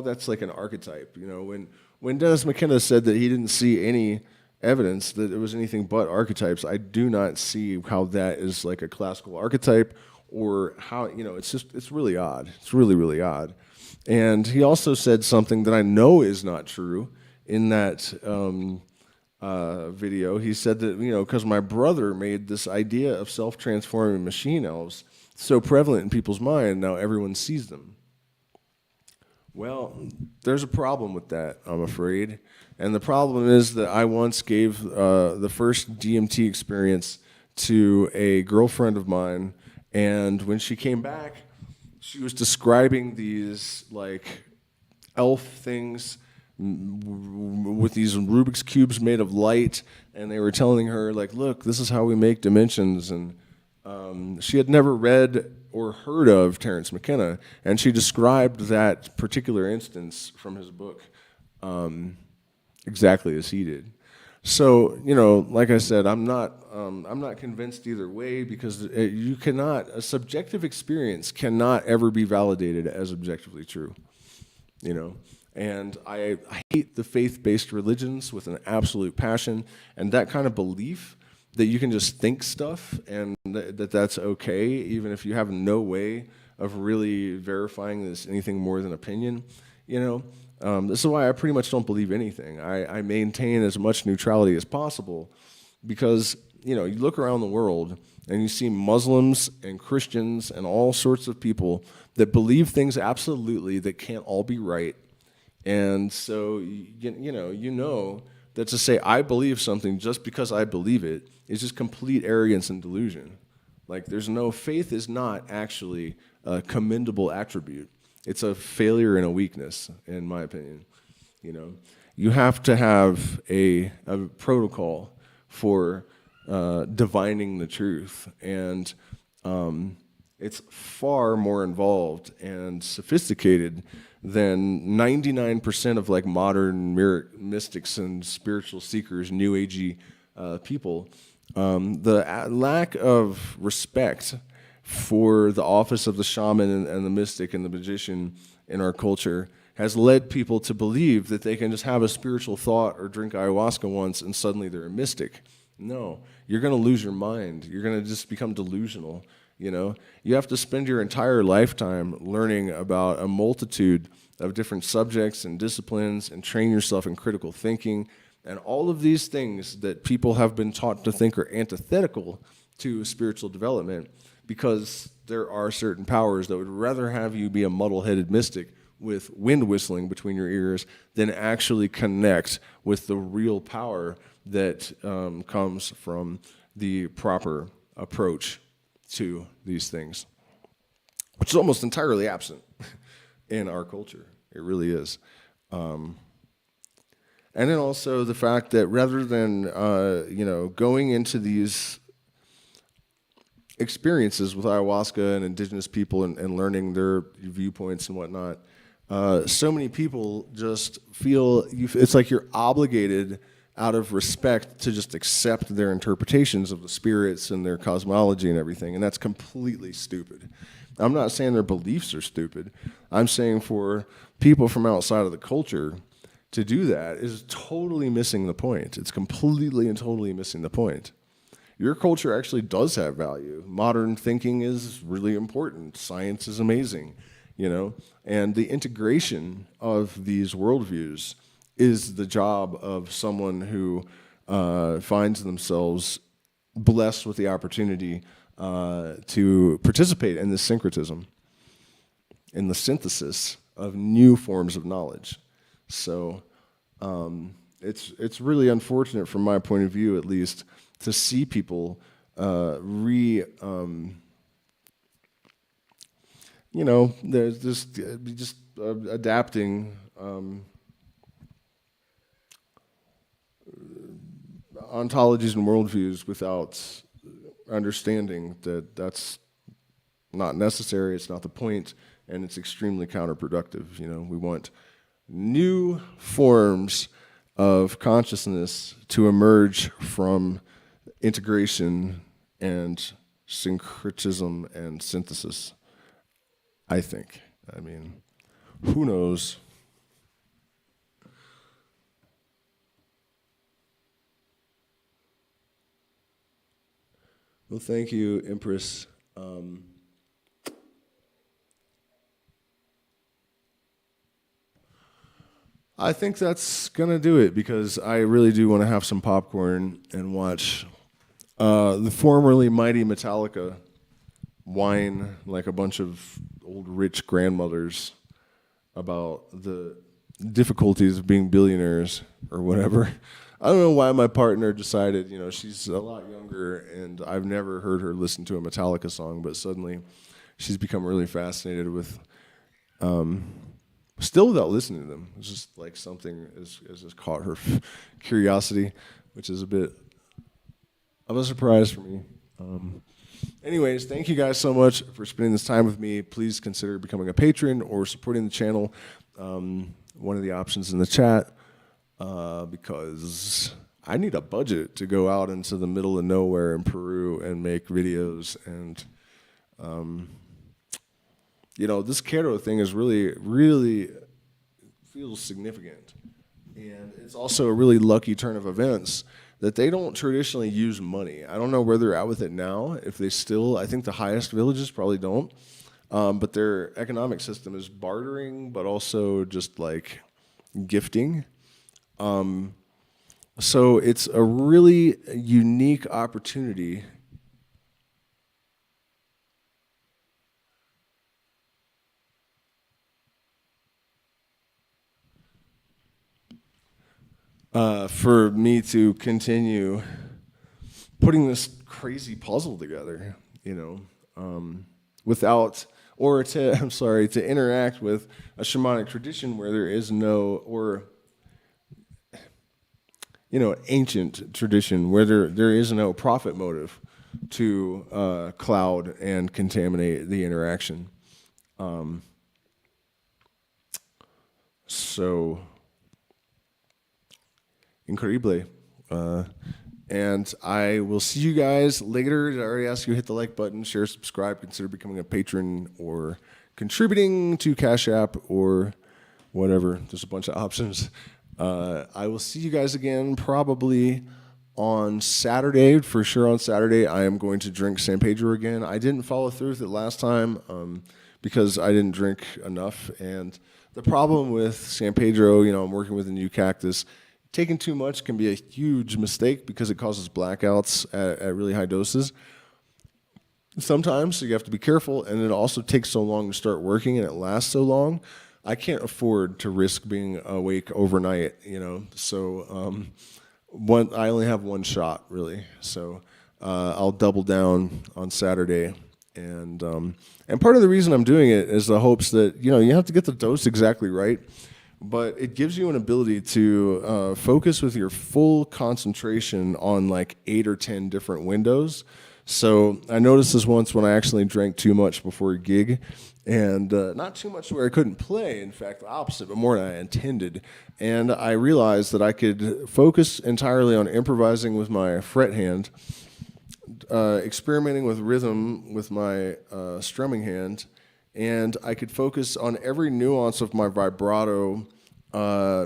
that's like an archetype. You know, when Dennis McKenna said that he didn't see any evidence that it was anything but archetypes, I do not see how that is like a classical archetype, or how, you know, it's really odd. It's really, really odd. And he also said something that I know is not true in that video. He said that, you know, because my brother made this idea of self-transforming machine elves so prevalent in people's mind, now everyone sees them. Well, there's a problem with that, I'm afraid. And the problem is that I once gave the first DMT experience to a girlfriend of mine, and when she came back, she was describing these like elf things with these Rubik's cubes made of light, and they were telling her like, look, this is how we make dimensions. And she had never read or heard of Terence McKenna, and she described that particular instance from his book exactly as he did. So, you know, like I said, I'm not convinced either way, because a subjective experience cannot ever be validated as objectively true, you know. And I hate the faith-based religions with an absolute passion, and that kind of belief that you can just think stuff and that's okay, even if you have no way of really verifying this anything more than opinion, you know. This is why I pretty much don't believe anything. I maintain as much neutrality as possible, because, you know, you look around the world and you see Muslims and Christians and all sorts of people that believe things absolutely that can't all be right. And so, you know that to say I believe something just because I believe it is just complete arrogance and delusion. Like, faith is not actually a commendable attribute. It's a failure and a weakness, in my opinion. You know, you have to have a protocol for divining the truth, and it's far more involved and sophisticated than 99% of like modern mystics and spiritual seekers, New Agey people. The lack of respect for the office of the shaman and the mystic and the magician in our culture has led people to believe that they can just have a spiritual thought or drink ayahuasca once and suddenly they're a mystic. No, you're going to lose your mind. You're going to just become delusional. You know, you have to spend your entire lifetime learning about a multitude of different subjects and disciplines and train yourself in critical thinking. And all of these things that people have been taught to think are antithetical to spiritual development, because there are certain powers that would rather have you be a muddle-headed mystic with wind whistling between your ears than actually connect with the real power that comes from the proper approach to these things, which is almost entirely absent in our culture. It really is. And then also the fact that rather than going into these experiences with ayahuasca and indigenous people and learning their viewpoints and whatnot, so many people just feel it's like you're obligated out of respect to just accept their interpretations of the spirits and their cosmology and everything, and that's completely stupid. I'm not saying their beliefs are stupid. I'm saying for people from outside of the culture to do that is totally missing the point. It's completely and totally missing the point. Your culture actually does have value. Modern thinking is really important. Science is amazing, you know? And the integration of these worldviews is the job of someone who finds themselves blessed with the opportunity to participate in this syncretism, in the synthesis of new forms of knowledge. So it's really unfortunate from my point of view, at least, to see people there's just adapting ontologies and worldviews without understanding that that's not necessary, it's not the point, and it's extremely counterproductive. You know, we want new forms of consciousness to emerge from integration and syncretism and synthesis, I think. I mean, who knows? Well, thank you, Empress. I think that's gonna do it because I really do want to have some popcorn and watch the formerly mighty Metallica whine like a bunch of old rich grandmothers about the difficulties of being billionaires or whatever. I don't know why my partner decided, you know, she's a lot younger and I've never heard her listen to a Metallica song, but suddenly she's become really fascinated with, still without listening to them. It's just like something has just caught her curiosity, which is a bit of a surprise for me. Anyways, thank you guys so much for spending this time with me. Please consider becoming a patron or supporting the channel. One of the options in the chat. Because I need a budget to go out into the middle of nowhere in Peru and make videos. And, you know, this qero thing is really feels significant. And it's also a really lucky turn of events that they don't traditionally use money. I don't know where they're at with it now. If they still, I think the highest villages probably don't. But their economic system is bartering, but also just like gifting. So it's a really unique opportunity for me to continue putting this crazy puzzle together, you know, without, or to, I'm sorry, to interact with a shamanic tradition where there is no, or you know, ancient tradition where there is no profit motive to cloud and contaminate the interaction. So, increíble. And I will see you guys later. Did I already ask you to hit the like button, share, subscribe, consider becoming a patron or contributing to Cash App or whatever. There's a bunch of options. I will see you guys again probably on Saturday. For sure on Saturday, I am going to drink San Pedro again. I didn't follow through with it last time because I didn't drink enough. And the problem with San Pedro, you know, I'm working with a new cactus. Taking too much can be a huge mistake because it causes blackouts at really high doses. Sometimes, so you have to be careful, and it also takes so long to start working and it lasts so long. I can't afford to risk being awake overnight, you know. So I only have one shot, really. So I'll double down on Saturday, and part of the reason I'm doing it is the hopes that, you know, you have to get the dose exactly right, but it gives you an ability to focus with your full concentration on like 8 or 10 different windows. So I noticed this once when I actually drank too much before a gig. And not too much where I couldn't play, in fact, the opposite, but more than I intended. And I realized that I could focus entirely on improvising with my fret hand, experimenting with rhythm with my strumming hand, and I could focus on every nuance of my vibrato,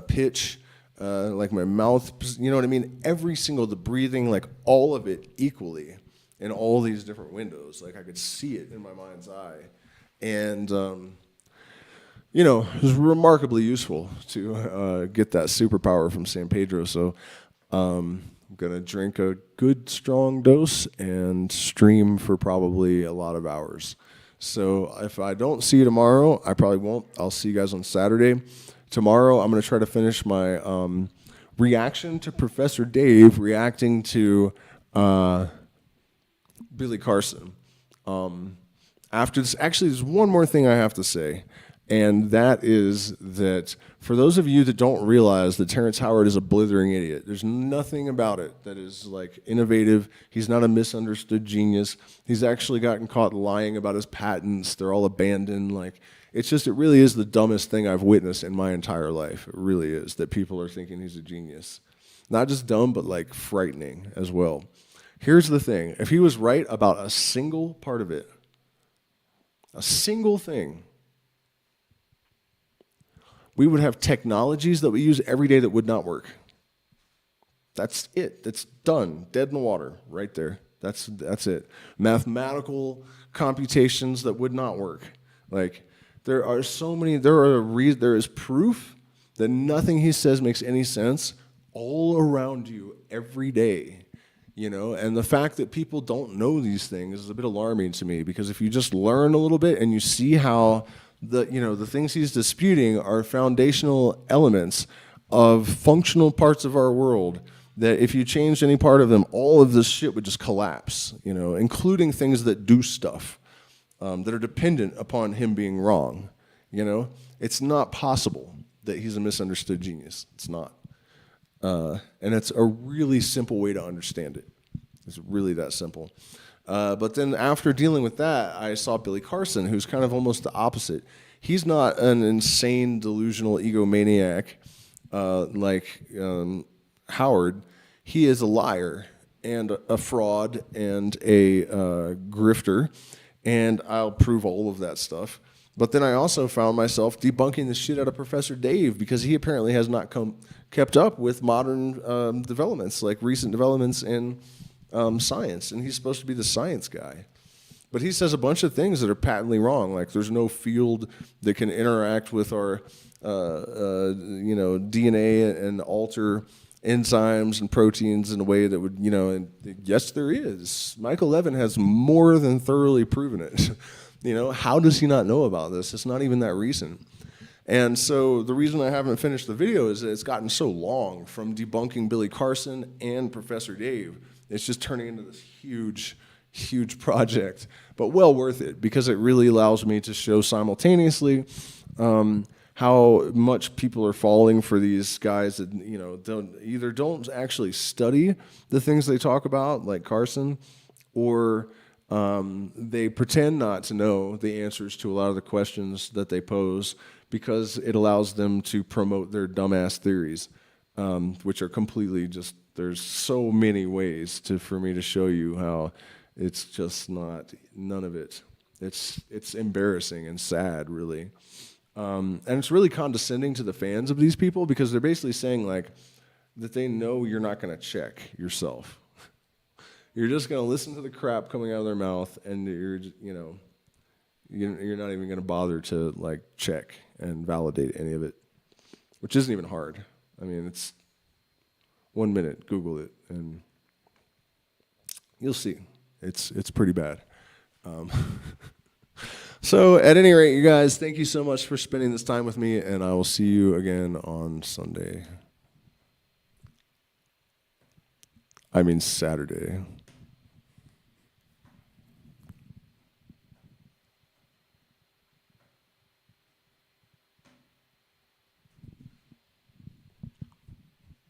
pitch, like my mouth, you know what I mean? Every single, the breathing, like all of it equally in all these different windows. Like I could see it in my mind's eye. And, you know, it was remarkably useful to get that superpower from San Pedro. So I'm going to drink a good, strong dose and stream for probably a lot of hours. So if I don't see you tomorrow, I probably won't. I'll see you guys on Saturday. Tomorrow, I'm going to try to finish my reaction to Professor Dave reacting to Billy Carson. After this, actually, there's one more thing I have to say. And that is that for those of you that don't realize that Terrence Howard is a blithering idiot, there's nothing about it that is like innovative. He's not a misunderstood genius. He's actually gotten caught lying about his patents. They're all abandoned. Like, it's just, it really is the dumbest thing I've witnessed in my entire life. It really is, that people are thinking he's a genius. Not just dumb, but like frightening as well. Here's the thing. If he was right about a single part of it, a single thing, we would have technologies that we use every day that would not work. That's it. That's done. Dead in the water right there. That's it. Mathematical computations that would not work. Like, there are so many, there is proof that nothing he says makes any sense all around you every day. You know, and the fact that people don't know these things is a bit alarming to me, because if you just learn a little bit and you see how the things he's disputing are foundational elements of functional parts of our world, that if you changed any part of them, all of this shit would just collapse, you know, including things that do stuff that are dependent upon him being wrong. You know, it's not possible that he's a misunderstood genius. It's not. And it's a really simple way to understand it. It's really that simple. But then after dealing with that, I saw Billy Carson, who's kind of almost the opposite. He's not an insane, delusional egomaniac like Howard. He is a liar and a fraud and a grifter, and I'll prove all of that stuff. But then I also found myself debunking the shit out of Professor Dave, because he apparently has not kept up with modern developments, like recent developments in science, and he's supposed to be the science guy. But he says a bunch of things that are patently wrong, like there's no field that can interact with our DNA and alter enzymes and proteins in a way that would, and yes, there is. Michael Levin has more than thoroughly proven it. How does he not know about this? It's not even that recent. And so the reason I haven't finished the video is that it's gotten so long from debunking Billy Carson and Professor Dave. It's just turning into this huge, huge project, but well worth it, because it really allows me to show simultaneously how much people are falling for these guys that don't actually study the things they talk about, like Carson, or they pretend not to know the answers to a lot of the questions that they pose, because it allows them to promote their dumbass theories, which are completely just, there's so many ways for me to show you how it's just none of it. It's embarrassing and sad, really. And it's really condescending to the fans of these people, because they're basically saying like that they know you're not going to check yourself. You're just going to listen to the crap coming out of their mouth, and you're not even going to bother to like check and validate any of it, which isn't even hard. I mean, it's 1 minute, Google it, and you'll see. It's pretty bad. So at any rate, you guys, thank you so much for spending this time with me, and I will see you again on Sunday. I mean Saturday.